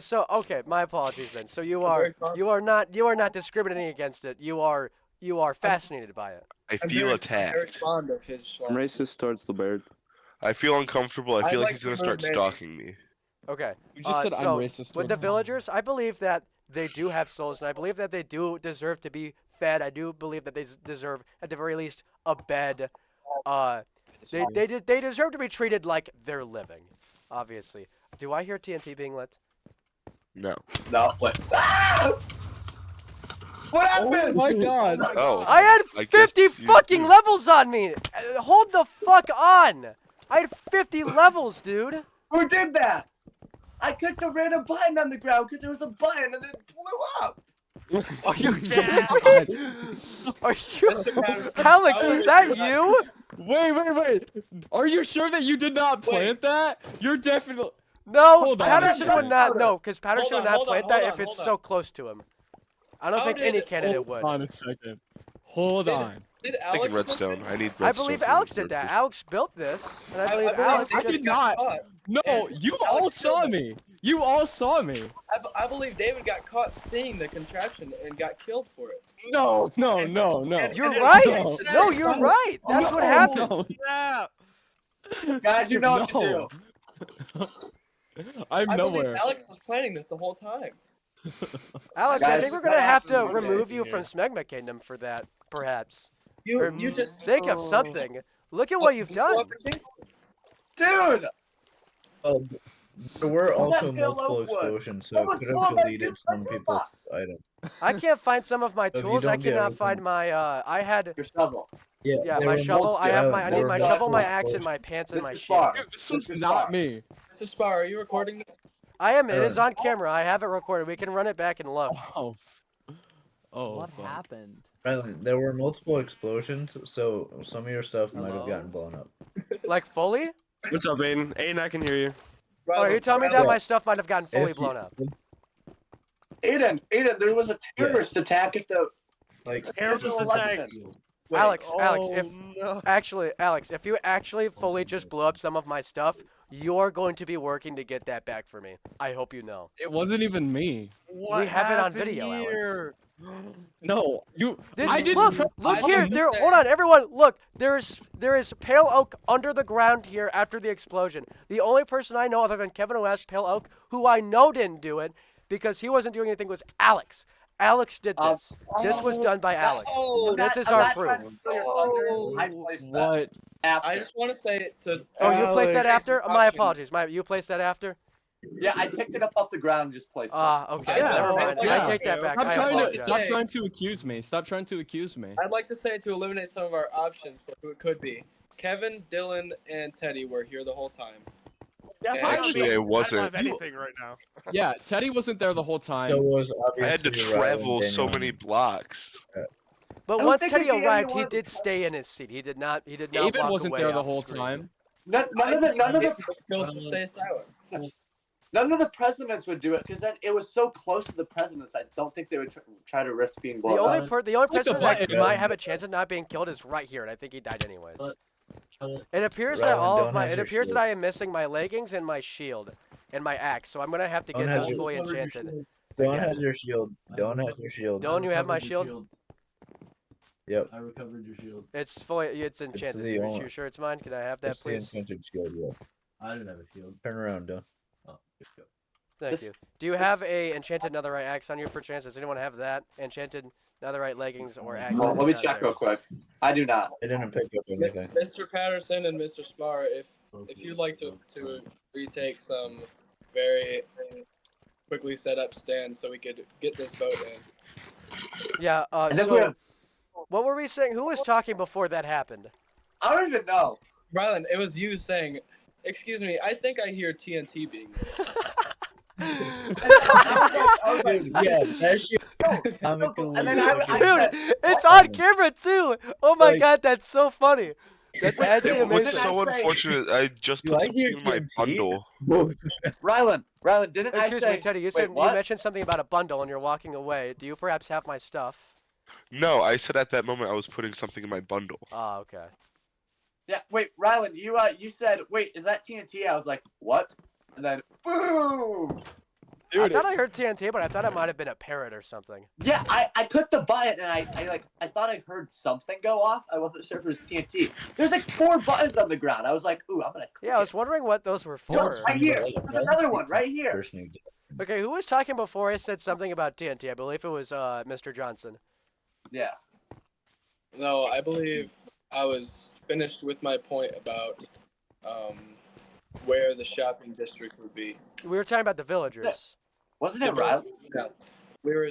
A: my apologies then. So you are not discriminating against it. You are fascinated by it.
E: I
F: I'm
E: feel
F: very
E: attacked.
F: fond of his
H: I'm
F: schlong.
H: racist towards the bird.
E: I feel uncomfortable. I
F: I'd
E: feel like
F: like
E: he's
F: to
E: gonna start
F: move maybe.
E: stalking me.
A: Okay.
D: You just said I'm
A: so
D: racist
A: with
D: towards
A: the villagers, I believe that they do have souls, and I believe that they do deserve to be fed. I do believe that they deserve, at the very least, a bed. They deserve to be treated like they're living. Obviously. Do I hear TNT being lit?
E: No.
B: No. What? Ah! What
D: Oh
B: happened?
D: my god.
E: Oh.
A: I had
E: I guess
A: 50
E: you
A: fucking
E: do.
A: levels on me. Hold the fuck on. I had 50 levels, dude.
B: Who did that? I clicked a random button on the ground because there was a button and it blew up.
A: Are you kidding me? Are you? Alex, is that you?
D: Wait. Are you sure that you did not plant that? You're definitely.
A: No,
D: Hold on.
A: Patterson would not.
B: Hold
A: No, because Patterson would not
F: hold on,
A: plant that
F: hold
A: if
F: on,
A: it's
F: hold
A: so
F: on.
A: close to him. I don't
F: How
A: think
F: did-
A: any candidate
D: Hold
A: would.
D: on a second. Hold on.
F: Did
E: I'm taking
F: Alex
E: redstone. I need redstone.
A: I believe
E: for
A: Alex
E: the
A: did that.
E: bird.
A: Alex built this, and I believe
F: believe
A: Alex
D: I
A: just
D: did
F: got
D: not.
F: caught.
D: No,
F: And
D: you all
F: Alex
D: saw
F: killed
D: me. You all saw me.
F: I believe David got caught seeing the contraption and got killed for it.
D: No.
A: You're
D: No.
A: right.
D: No.
A: No, you're right. That's what happened.
D: No.
G: Yeah.
B: Guys, you know what to do.
D: No. I'm
F: I
D: nowhere.
F: believe Alex was planning this the whole time.
A: Alex, I
B: Guys,
A: think we're
B: what
A: gonna have to
B: happened
A: remove you
G: here?
A: from Smegma Kingdom for that, perhaps.
F: You
A: Or
F: just
A: think of something. Look at what you've done.
B: Dude!
C: There were
B: Well, that
C: also
B: Halo
C: multiple
B: would.
C: explosions, so
B: That
C: it
B: was
C: could
B: blown
C: have
B: by
C: deleted
B: two
C: some
B: pencil
C: people's
B: box.
C: items.
A: I can't find some of my
C: So if you
A: tools. I
C: don't get
A: cannot
C: open-
A: find my. I had.
B: Your shovel.
A: Yeah,
C: there
A: my
C: were
A: shovel. I
C: multiple-
A: have my. I
C: there
A: need
C: were
A: my
B: multiple
A: shovel, my axe, and
C: explosions.
A: my pants, and my
B: Mr.
A: shield.
B: Spar.
D: This was
B: Mr.
D: not
B: Spar.
D: me.
F: Mr. Spar, are you recording this?
A: I am. It is on camera. I have it recorded. We can run it back and look.
D: Oh. Oh.
J: What
D: fuck.
J: happened?
C: Rylan, there were multiple explosions, so some of your stuff might have
J: Hello?
C: gotten blown up.
A: Like fully?
G: What's up, Aiden? Aiden, I can hear you.
A: Oh, are you telling me that my stuff might have gotten fully
C: If you-
A: blown up?
B: Aiden, there was a terrorist attack at the
C: Like,
G: Terrorist attack.
B: Wait,
A: Alex, if
G: no.
A: actually, Alex, if you actually fully just blew up some of my stuff, you're going to be working to get that back for me. I hope you know.
D: It wasn't even me.
G: What
A: have it on
G: happened
A: video, Alex.
G: here?
D: No, you.
A: This,
D: I didn't.
A: look
F: I
A: here.
F: didn't
A: There.
F: say-
A: Hold on, everyone. Look, there is pale oak under the ground here after the explosion. The only person I know other than Kevin who has pale oak, who I know didn't do it because he wasn't doing anything, was Alex. Alex did this. This was done by Alex. This is our proof.
D: What?
F: I just want to say to.
A: Oh, you placed that
F: Alex,
A: after? My
F: options.
A: apologies. You placed that after?
B: Yeah, I picked it up off the ground and just placed it.
A: Okay.
F: Yeah,
A: Never mind.
D: yeah.
A: I take that back.
D: Stop
A: I
D: trying to
A: apologize.
D: stop trying to accuse me. Stop trying to accuse me.
F: I'd like to say to eliminate some of our options for who it could be. Kevin, Dylan, and Teddy were here the whole time.
E: Actually, I wasn't.
G: I don't have anything right now.
D: Yeah, Teddy wasn't there the whole time.
C: so was
E: I had to
C: obviously
E: travel
C: Rylan,
E: so
C: Daniel,
E: many blocks.
A: But
B: don't
A: once
B: think
A: Teddy
B: it'd be
A: arrived, he
B: anyone-
A: did stay in his seat. He did not. He did not
D: David
A: walk
D: wasn't
A: away
D: there the
A: off
D: whole
A: screen.
D: time.
B: None of the
F: Killed to stay silent.
B: None of the presidents would do it because then it was so close to the presidents. I don't think they would try to risk being blown
A: The only
B: up.
A: the only person that
D: button.
A: might have a chance of not being killed is right here, and I think he died anyways.
I: But
A: It appears
C: Rylan,
A: that all of
C: don't
A: my
C: have
A: it
C: your
A: appears that
C: shield.
A: I am missing my leggings and my shield and my axe, so I'm gonna have to
C: Don't
A: get
C: have
A: those
C: your-
A: fully enchanted.
C: Don't
A: again.
C: have your shield. Don't have your shield.
A: Don't you have my shield?
C: Yep.
I: I recovered your shield.
A: It's fully it's enchanted.
C: the
A: You
C: only-
A: sure it's mine? Can I have that,
C: It's the
A: please?
C: enchanted shield. Yeah.
I: I didn't have a shield.
C: Turn around, Don.
I: Oh, here we go.
A: Thank you. Do you have a enchanted netherite axe on you, perchance? Does anyone have that enchanted netherite leggings or axe?
B: Well,
A: that
B: let
A: is
B: me
A: not
B: check real
A: theirs?
B: quick. I do not.
C: I didn't pick up anything.
F: Mr. Patterson and Mr. Spar, if you'd like to retake some very quickly set up stands so we could get this vote in.
A: Yeah.
B: And then we
A: So,
B: have-
A: what were we saying? Who was talking before that happened?
B: I don't even know.
F: Rylan, it was you saying, "Excuse me, I think I hear TNT being."
B: I was like,
C: Yeah, that shit.
B: And then I
A: Dude, it's on camera too. Oh my
C: Like-
A: god, that's so funny. That's actually
B: What did
E: What's
A: amazing.
E: so
B: I say?
E: unfortunate, I just
C: Do
E: put
C: I
E: something
C: hear
E: in my
C: TNT?
E: bundle.
B: Rylan, didn't
A: Excuse
B: I say?
A: me, Teddy. You
B: wait,
A: said you
B: what?
A: mentioned something about a bundle and you're walking away. Do you perhaps have my stuff?
E: No, I said at that moment I was putting something in my bundle.
A: Ah, okay.
B: Yeah, wait, Rylan, you said, wait, is that TNT? I was like, what? And then, boom!
A: I thought I heard TNT, but I thought it might have been a parrot or something.
B: Yeah, I clicked the button and I thought I heard something go off. I wasn't sure if it was TNT. There's like 4 buttons on the ground. I was like, ooh, I'm gonna click
A: Yeah, I was
B: it.
A: wondering what those were
B: No,
A: for.
B: it's right here. There's another one right here.
C: Person who did.
A: Okay, who was talking before I said something about TNT? I believe it was Mr. Johnson.
B: Yeah.
F: No, I believe I was finished with my point about where the shopping district would be.
A: We were talking about the villagers.
B: Wasn't it Rylan?
F: Yeah.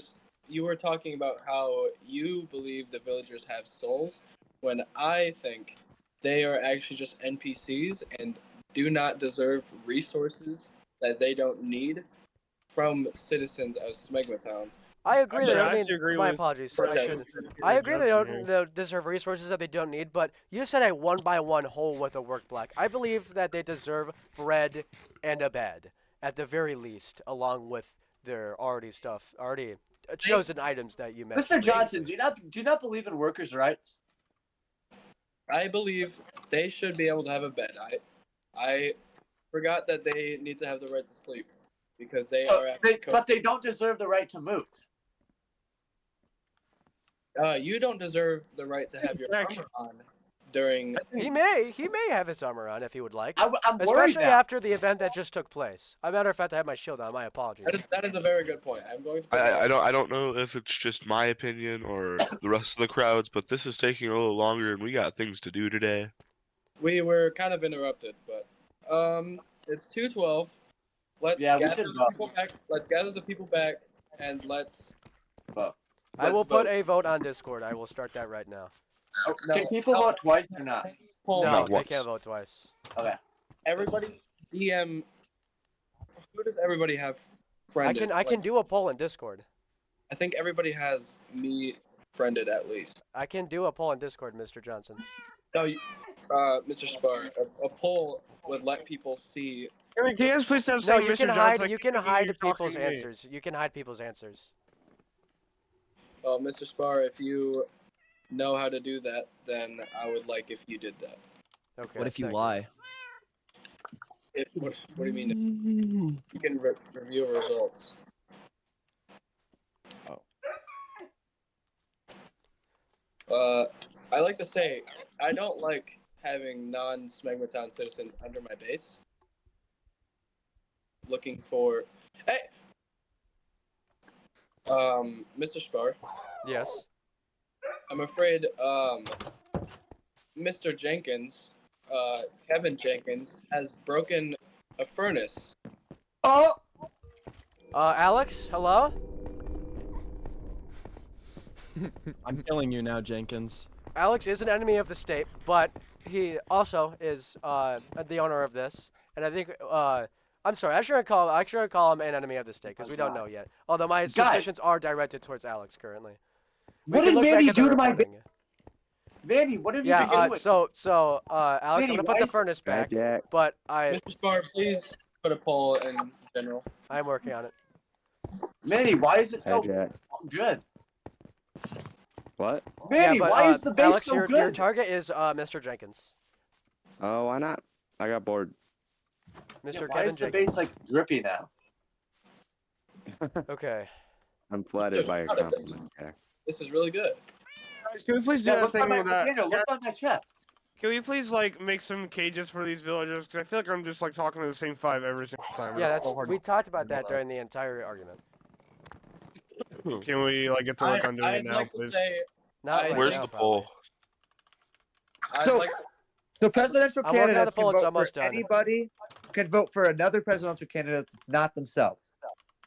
F: You were talking about how you believe the villagers have souls, when I think they are actually just NPCs and do not deserve resources that they don't need from citizens of Smegma Town.
A: I agree they
G: I
A: don't
G: actually agree
A: need. My
G: with
A: apologies.
F: Protest.
A: I agree they don't deserve resources that they don't need, but you said a one-by-one hole with a work block. I believe that they deserve bread and a bed, at the very least, along with their already chosen items that you mentioned.
B: Mr. Johnson, do you not believe in workers' rights?
F: I believe they should be able to have a bed. I forgot that they need to have the right to sleep because they are actually
B: But they don't deserve the right to move.
F: you don't deserve the right to have your armor on during.
A: He may have his armor on if he would like,
B: I'm worried
A: especially
B: now.
A: after the event that just took place. As a matter of fact, I have my shield on. My apologies.
F: That is a very good point. I'm going to.
E: I don't know if it's just my opinion or the rest of the crowds, but this is taking a little longer and we got things to do today.
F: We were kind of interrupted, but it's 2:12. Let's
B: Yeah, we
F: gather
B: should
F: the
B: vote.
F: people back. Let's gather the people back and let's.
A: I will
F: let's
A: put
F: vote.
A: a vote on Discord. I will start that right now.
B: Oh,
F: No.
B: Can people vote twice or not?
F: Poll
A: No,
E: Not
A: they
E: once.
A: can't vote twice.
B: Okay.
F: everybody DM. Who does everybody have friended?
A: I can do a poll in Discord.
F: I think everybody has me friended at least.
A: I can do a poll in Discord, Mr. Johnson.
F: No, Mr. Spar, a poll would let people see.
G: Can you guys please stop
A: No,
G: saying
A: you
G: Mr.
A: can
G: Johnson?
A: hide.
G: I
A: You
G: keep
A: can
G: thinking
A: hide
G: you're
A: people's
G: talking to me.
A: answers. You can hide people's answers.
F: Mr. Spar, if you know how to do that, then I would like if you did that.
A: Okay.
D: What if you
A: thank
D: lie?
F: What do you mean? You can review results. I like to say I don't like having non-Smegma Town citizens under my base. Looking for, hey, Mr. Spar.
A: Yes.
F: I'm afraid, Mr. Jenkins, Kevin Jenkins, has broken a furnace.
B: Oh!
A: Alex, hello?
D: I'm killing you now, Jenkins.
A: Alex is an enemy of the state, but he also is the owner of this. And I think, I'm sorry, I shouldn't call him an enemy of the state because we don't know yet. Although my suspicions are directed towards Alex currently. We
B: What
A: can
B: did
A: look back
B: Manny
A: at the
B: do to my
A: recording.
B: Manny? What have you
A: Yeah.
B: been doing?
A: Alex, I'm
B: Manny,
A: gonna
B: why
A: put the
B: is-
A: furnace
H: Hi,
A: back,
H: Jack.
A: but
F: Mr. Spar, please put a poll in general.
A: I'm working on it.
B: Manny, why is it
H: Hi,
B: so
H: Jack.
B: good?
H: What?
B: Manny,
A: Yeah, but
B: why is the base
A: Alex,
B: so
A: your
B: good?
A: target is Mr. Jenkins,
H: Oh, why not? I got bored.
A: Mr.
B: Yeah, why
A: Kevin
B: is the
A: Jenkins.
B: base like drippy now?
A: Okay.
H: I'm flattered by your compliment, Jack.
F: This is really good.
G: Guys, can we please do
B: Yeah,
G: that
B: look
G: thing
B: on my
G: with that?
B: Daniel, look on my chest.
G: Can we please like make some cages for these villagers? Because I feel like I'm just like talking to the same 5 every single time.
A: Yeah,
G: It's so hard
A: we
G: to
A: talked about that during the entire argument.
G: Can we like get to work on doing it
F: I'd
G: now,
F: like to
G: please?
F: say,
A: Not right
E: Where's
A: now,
E: the
A: probably.
E: poll?
F: I'd
B: So-
F: like
B: The presidential
A: I'm working on the
B: candidates can
A: poll, it's
B: vote for
A: almost done.
B: anybody. Can vote for another presidential candidate that's not themselves.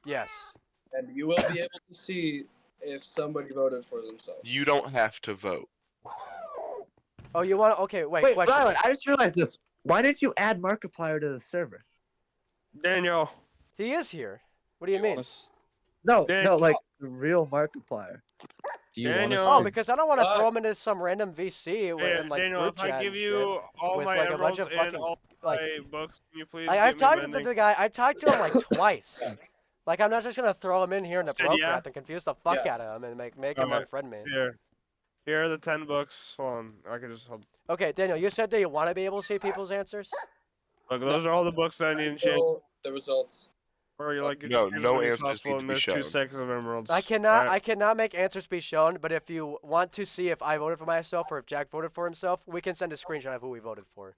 A: Yes.
F: and you will be able to see if somebody voted for themselves.
E: You don't have to vote.
A: Oh, you want? Okay, wait.
B: Wait,
A: Question.
B: Rylan, I just realized this. Why didn't you add Markiplier to the server?
G: Daniel.
A: He is here. What do you mean?
B: No,
G: Daniel.
B: like the real Markiplier.
D: Do you want
G: Daniel.
D: us
A: Oh,
D: to?
A: because I don't want to
F: What?
A: throw him into some random VC
G: Hey,
A: and like
G: Daniel,
A: group
G: if I
A: chat
G: give
A: and
G: you all
A: with,
G: my
A: like, a bunch
G: emeralds
A: of
G: and
A: fucking,
G: all
A: like-
G: my books, can you please
A: I've
G: get me
A: talked to
G: mending?
A: the guy. I've talked to him like twice. Like I'm not just gonna throw him in here in the
G: Said
A: Brocraft
G: yeah?
A: and confuse the fuck
F: Yeah.
A: out of him and make him
G: Alright.
A: unfriend me.
G: Here are the 10 books. Hold on, I can just hold.
A: Okay, Daniel, you said that you want to be able to see people's answers.
G: Look, those are all the books that I need to change.
F: Show the results.
G: Or you like
E: No,
G: just get as
E: no
G: many as
E: answers
G: possible,
E: need to
G: and
E: be
G: there's 2
E: shown.
G: stacks of emeralds.
A: I cannot.
G: Alright.
A: I cannot make answers be shown. But if you want to see if I voted for myself or if Jack voted for himself, we can send a screenshot of who we voted for.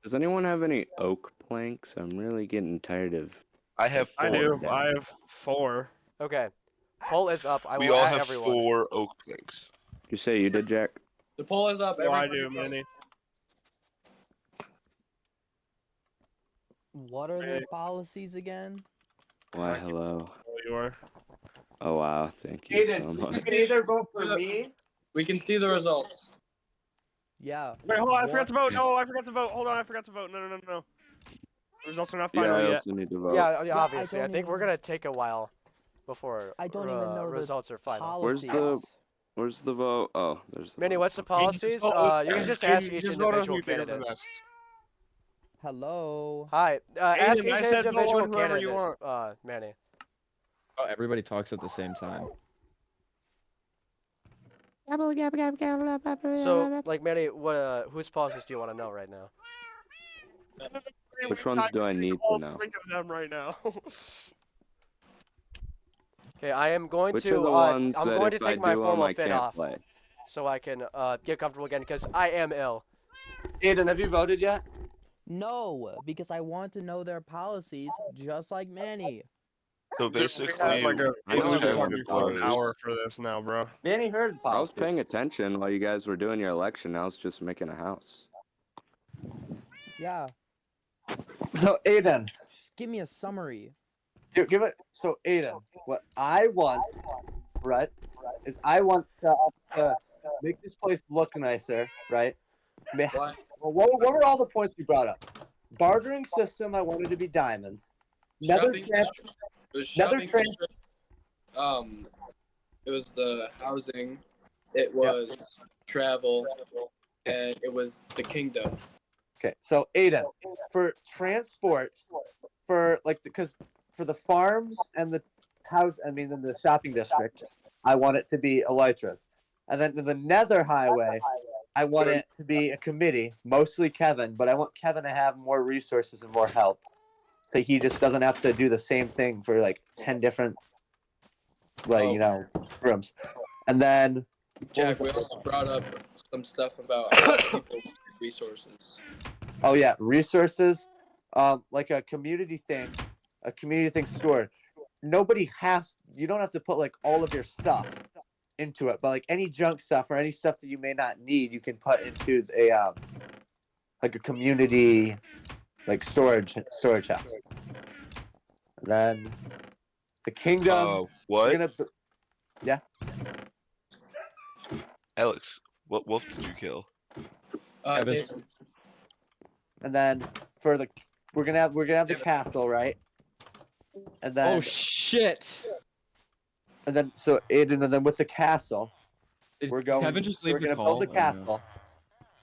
H: Does anyone have any oak planks? I'm really getting tired of.
E: I have
G: I
E: 4.
G: do. I have 4.
A: Okay. Poll is up. I
E: We
A: will
E: all
A: add
E: have
A: everyone.
E: 4 oak planks.
H: You say you did, Jack?
F: The poll is up.
G: Oh, I
F: Everybody
G: do,
F: vote.
G: Manny.
J: What are their policies again?
H: Why, hello.
G: Oh, you are.
H: Oh, wow. Thank you so
B: Aiden, you
H: much.
B: can either vote for
F: Yeah.
B: me.
F: We can see the results.
J: Yeah.
G: Wait, hold on. I forgot
J: What-
G: to vote. No, I forgot to vote. Hold on. I forgot to vote. No. The results are not
H: Yeah,
G: final
H: I
G: yet.
H: also need to vote.
A: Yeah,
J: I
A: obviously. I
J: don't
A: think we're
J: even-
A: gonna take a while before
J: I don't even know the
A: results are final.
H: Where's
J: policies.
H: Where's the vote? Oh, there's the
A: Manny,
H: vote.
A: what's the
G: Can you just
A: policies?
G: vote-
A: You can just
G: can
A: ask
G: you
A: each
G: just vote on who
A: individual
G: you think is the
A: candidate.
G: best?
J: Hello.
A: Hi. Ask
G: Aiden,
A: each
G: I said vote
A: individual
G: on whoever you
A: candidate. Manny.
D: Oh, everybody talks at the same time.
A: So, like, Manny, what whose policies do you want to know right now?
H: Which ones do I need to
G: All
H: know?
G: 3 of them right now.
A: Okay, I am going
H: Which
A: to.
H: are the ones
A: I'm
H: that
A: going to
H: if I
A: take my
H: do them,
A: formal
H: I
A: fit
H: can't
A: off
H: play?
A: so I can get comfortable again because I am ill.
B: Aiden, have you voted yet?
J: No, because I want to know their policies, just like Manny.
E: So
G: Dude, we
E: basically,
G: have like a
H: I know
G: we've been
H: what
G: talking
H: it
G: for an
H: was.
G: hour for this now, bro.
B: Manny heard
H: I was
B: policies.
H: paying attention while you guys were doing your election. I was just making a house.
J: Yeah.
B: So Aiden,
J: Just give me a summary.
B: give it. So Aiden, what I want, right, is I want to make this place look nicer, right?
F: Why?
B: Well, what were all the points you brought up? Bartering system, I wanted to be diamonds. Nether
F: Shopping
B: trans-
F: district. It was
B: Nether
F: shopping
B: trans-
F: district. It was the housing. It was travel, and it was the kingdom.
B: Okay, so Aiden, for transport, for like because for the farms and the house, I mean, in the shopping district, I want it to be Elytra's, and then in the Nether Highway, I want it to be a committee, mostly Kevin, but I want Kevin to have more resources and more help, so he just doesn't have to do the same thing for like 10 different, like rooms, and then.
F: Jack, we also brought up some stuff about how people need resources.
B: Oh yeah, resources, like a community thing stored. Nobody has. You don't have to put like all of your stuff into it, but like any junk stuff or any stuff that you may not need, you can put into a like a community like storage house. And then the kingdom.
E: what?
B: We're gonna. Yeah.
E: Alex, what wolf did you kill?
D: Evan.
F: David,
B: And then for the we're gonna have the castle, right? And then
D: Oh shit!
B: so Aiden, and then with the castle,
D: Did
B: We're going.
D: Kevin just
B: We're
D: leave the
B: gonna
D: call?
B: build the
D: or no?
B: castle.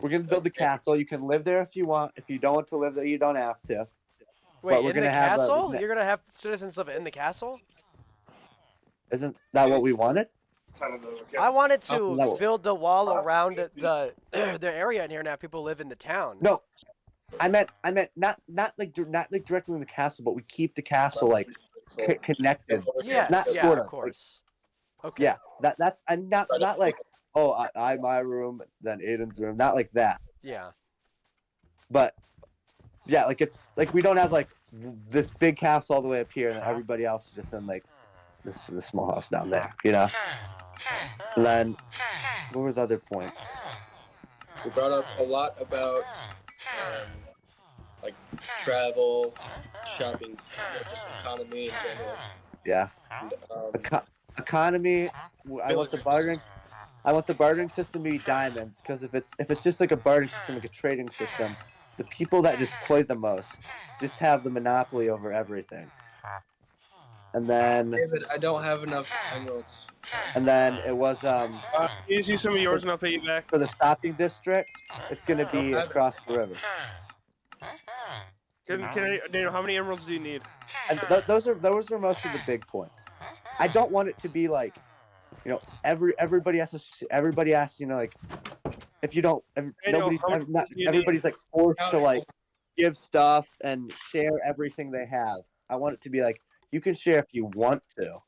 B: We're gonna build the castle. You can live there if you want. If you don't want to live there, you don't have to.
A: Wait,
B: we're
A: in the
B: gonna have
A: castle? You're gonna have citizens live in the castle?
B: Isn't that what we wanted?
A: I wanted
B: Oh,
A: to
B: no.
A: build the wall around the the area in here and have people live in the town.
B: No, I meant not like directly in the castle, but we keep the castle like connected.
A: Yes,
B: Not
A: yeah,
B: sort
A: of
B: of.
A: course. Okay.
B: Yeah, that's and not like I my room then Aiden's room, not like that.
A: Yeah.
B: But yeah, like it's like we don't have like this big castle all the way up here, and then everybody else is just in like this small house down there, you know. And then what were the other points?
F: We brought up a lot about like travel, shopping, just economy in general.
B: Yeah.
F: And,
B: Economy. I want the bartering. I want the bartering system to be diamonds, because if it's just like a bartering system, like a trading system, the people that just play the most just have the monopoly over everything. And then
F: David, I don't have enough emeralds.
B: And then it was
G: Can you use some of yours and I'll pay you back?
B: for the shopping district. It's gonna be across the river.
G: Can I, Daniel, how many emeralds do you need?
B: And those are most of the big points. I don't want it to be like, you know, everybody has to, you know, like if you don't, everybody's like forced to like give stuff and share everything they have. I want it to be like you can share if you want to,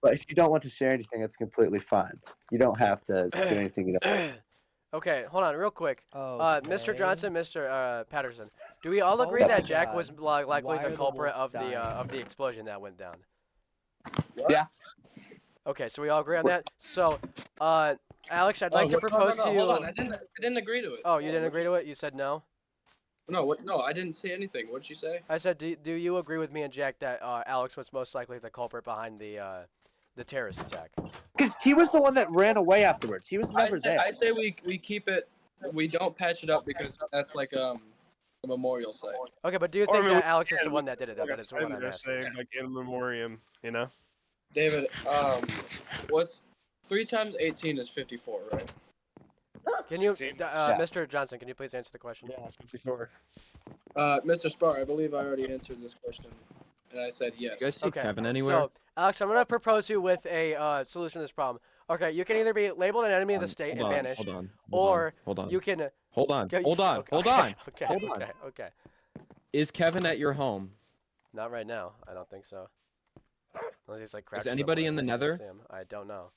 B: but if you don't want to share anything, it's completely fine. You don't have to do anything you don't.
A: Okay, hold on, real quick. Mr.
J: Okay.
A: Johnson, Mr. Patterson, do we all agree
J: Oh
A: that
J: my
A: Jack
J: God.
A: was likely
J: Why
A: the
J: are the
A: culprit
J: wolves
A: of
J: dying?
A: the explosion that went down?
B: Yeah.
A: Okay, so we all agree on that. So, Alex, I'd like to propose to you.
F: Hold on, I didn't agree to it.
A: Oh, you didn't agree to it? You said no.
F: No, what? No, I didn't say anything. What did you say?
A: I said, do you agree with me and Jack that Alex was most likely the culprit behind the terrorist attack?
B: Because he was the one that ran away afterwards. He was never there.
F: I say we keep it. We don't patch it up because that's like a memorial site.
A: Okay, but do you
G: Or, I
A: think
G: mean,
A: that
G: we
A: Alex is the
G: can,
A: one that did it? Though?
G: Like I
A: That is
G: said,
A: what I'm
G: they're
A: asking.
G: saying, like in memoriam, you know?
F: David, what's 3 times 18 is 54, right?
A: Can you,
B: Yeah.
A: Mr. Johnson, can you please answer the question?
G: Yeah, 54.
F: Mr. Spar, I believe I already answered this question, and I said yes.
D: You guys see
A: Okay,
D: Kevin anywhere?
A: So, Alex, I'm going to propose you with a solution to this problem. Okay, you can either be labeled an enemy of the state and banished, or
D: hold on.
A: you can...
D: Hold on.
A: go-
D: Hold on.
A: okay,
D: Hold
A: okay,
D: on.
A: Okay,
D: Hold on.
A: okay.
D: Is Kevin at your home?
A: Not right now. I don't think so. Unless he's like crouched
D: anybody
A: somewhere
D: in the
A: and I can't
D: Nether?
A: see him. I don't know.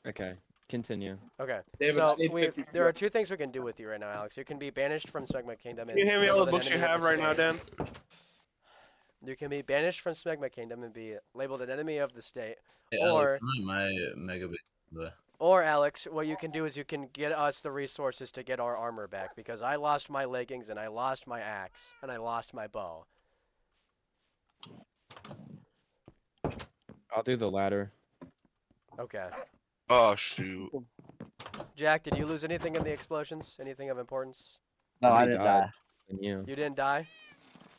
D: Okay. Continue.
A: Okay,
F: David, I
A: so
F: need 54.
A: there are 2 things we can do with you right now, Alex. You can be banished from Smegma Kingdom and
G: Can you hand me all
A: labeled
G: the
A: an
G: books you
A: enemy of
G: have
A: the
G: right now,
A: state.
G: Dan?
A: You can be banished from Smegma Kingdom and be labeled an enemy of the state.
I: Hey,
A: Or-
I: Alex, my megabit.
A: Or, Alex, what you can do is you can get us the resources to get our armor back, because I lost my leggings, and I lost my axe, and I lost my bow.
D: I'll do the latter.
A: Okay.
E: Oh shoot.
A: Jack, did you lose anything in the explosions? Anything of importance?
B: No, I
D: Somebody
B: didn't
D: died.
B: die.
D: And you.
A: You didn't die?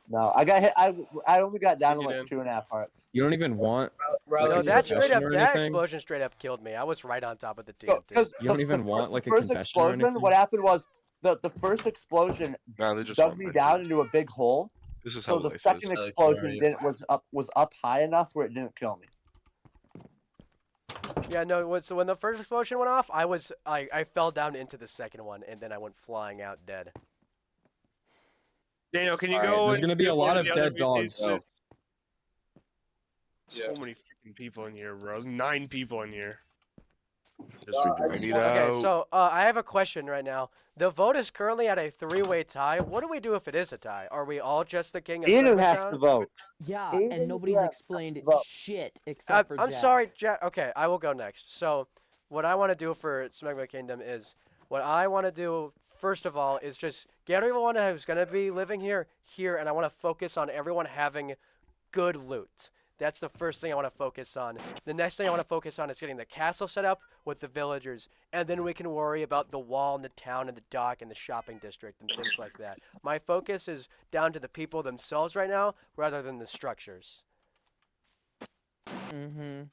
B: No, I got hit. I only got down to
G: You
B: like
G: did.
B: 2.5 hearts.
D: You don't even want.
F: Riley,
A: No,
D: a
A: that straight
D: confession
A: up,
D: or
A: that
D: anything?
A: explosion straight up killed me. I was right on top of the TNT.
B: Because
D: You don't even want like a
B: first
D: confession or
B: explosion.
D: anything?
B: What happened was the first explosion
E: Nah, they just
B: dug
E: want
B: me
E: my
B: down
E: food.
B: into a big hole.
E: This is how
B: So the
E: life
B: second
E: is.
B: explosion was up high enough where it didn't kill me.
A: Yeah, no, so when the first explosion went off, I fell down into the second one, and then I went flying out dead.
G: Daniel, can you
B: Alright,
G: go?
D: there's
G: and
D: gonna be
G: do
D: a
G: one
D: lot
G: of
D: of
G: the other
D: dead dogs.
G: VCs? There's
F: Yeah.
G: so many freaking people in here, bro. 9 people in here.
E: Just figure I need
A: Okay,
E: out.
A: so I have a question right now. The vote is currently at a 3-way tie. What do we do if it is a tie? Are we all just the king of
B: Eden
A: Smegma
B: has
A: Town?
B: to vote.
J: Yeah,
B: Aiden,
J: and nobody's
B: yeah,
J: explained
B: vote.
J: shit except for
A: I'm
J: Jack.
A: sorry, Jack. Okay, I will go next. So, what I want to do for Smegma Kingdom is, what I want to do first of all is just get everyone who's gonna be living here, and I want to focus on everyone having good loot. That's the first thing I want to focus on. The next thing I want to focus on is getting the castle set up with the villagers, and then we can worry about the wall and the town and the dock and the shopping district and things like that. My focus is down to the people themselves right now rather than the structures.
J: Mm-hmm.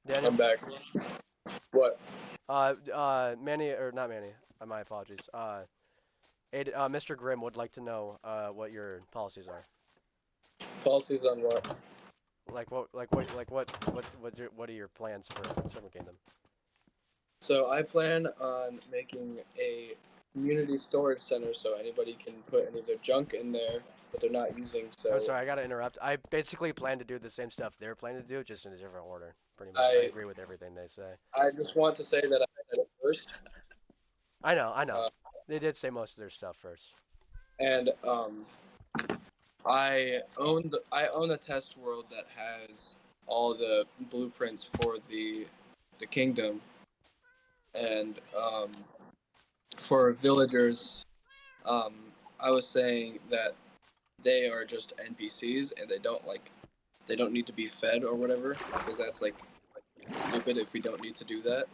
A: Daniel?
F: I'm back. What?
A: Manny, or not Manny, my apologies. Mr. Grimm would like to know what your policies are.
F: Policies on what?
A: What are your plans for Serpent Kingdom?
F: So I plan on making a community storage center so anybody can put any of their junk in there that they're not using. So
A: Oh, sorry, I gotta interrupt. I basically plan to do the same stuff they're planning to do, just in a different order. Pretty much, I agree with everything they say.
F: I just want to say that I said it first.
A: I know. They did say most of their stuff first.
F: And I own a test world that has all the blueprints for the kingdom, and for villagers, I was saying that they are just NPCs and they don't need to be fed or whatever, because that's like stupid if we don't need to do that.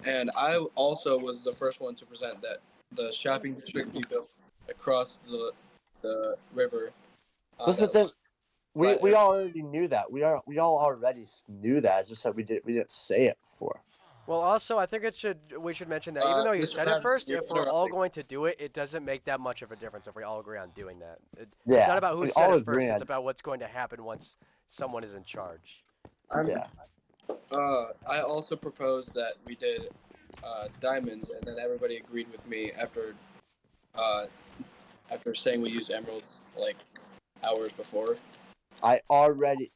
F: And I also was the first one to present that the shopping district be built across the river.
B: What's the
F: that
B: thing? We
F: let
B: all already knew that. We all already knew that. It's just that we didn't say it before.
A: Well, also, I think we should mention that even though you
F: Mr.
A: said it
F: Travis,
A: first,
F: you're
A: if we're all
F: interrupting.
A: going to do it, it doesn't make that much of a difference if we all agree on doing that. It's
B: Yeah,
A: not about who
B: we
A: said
B: all
A: it
B: agree
A: first. It's
B: on-
A: about what's going to happen once someone is in charge.
B: Yeah.
F: I also proposed that we did diamonds, and then everybody agreed with me after saying we use emeralds like hours before.
B: I already.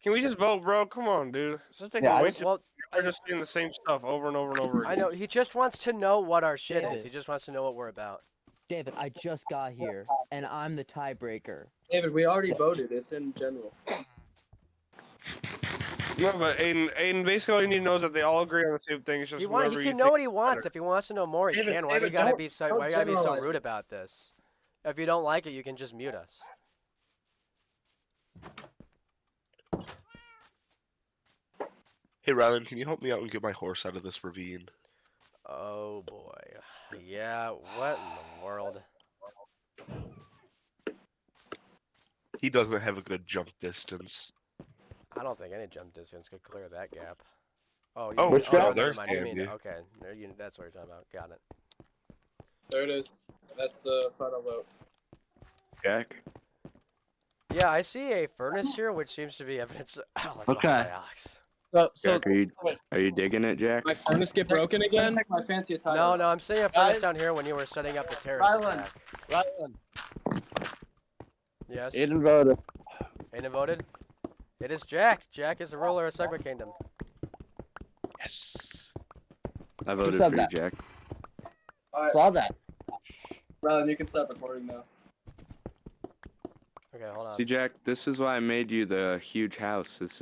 G: Can we just vote, bro? Come on, dude. This is taking
B: Yeah,
G: way too.
A: Well,
G: We're just saying the same stuff over and over and over
A: I
G: again.
A: know he just wants to know what our shit is.
J: David.
A: He just wants to know what we're about.
J: David, I just got here, and I'm the tiebreaker.
F: David, we already voted. It's in general.
G: No, but Aiden basically all you need to know is that they all agree on the same thing. It's just
A: He
G: whoever
A: can
G: you
A: know
G: think
A: what he
G: is
A: wants.
G: better.
A: If he wants to know more, he
F: David,
A: can. Why do you
F: David,
A: gotta
F: don't-
A: be so?
F: don't
A: Why you gotta be so
F: generalize
A: rude
F: it.
A: about this? If you don't like it, you can just mute us.
E: Hey, Rylan, can you help me out and get my horse out of this ravine?
A: Oh boy. Yeah. What in the world?
E: He doesn't have a good jump distance.
A: I don't think any jump distance could clear that gap. Oh,
E: Oh,
B: Which
A: no,
B: gap?
A: never
E: there's
A: mind. You mean
E: Candy.
A: okay? That's what you're talking about. Got it.
F: There it is. That's the final vote.
H: Jack.
A: Yeah, I see a furnace here, which seems to be evidence. Oh, that's
I: Okay.
A: Alex.
B: So
H: Jack, are you digging it, Jack?
C: My furnace get broken again?
F: Check my fancy attire.
A: No, I'm seeing a furnace down here when you were setting up the terrorist attack. Yes.
B: Aiden voted.
A: Aiden voted. It is Jack. Jack is the ruler of Segment Kingdom.
E: Yes.
H: I voted
B: said
H: for
B: that?
H: you, Jack.
F: Alright,
B: Saw that.
F: Rylan, you can stop recording now.
A: Okay, hold on.
H: See, Jack, this is why I made you the huge house. This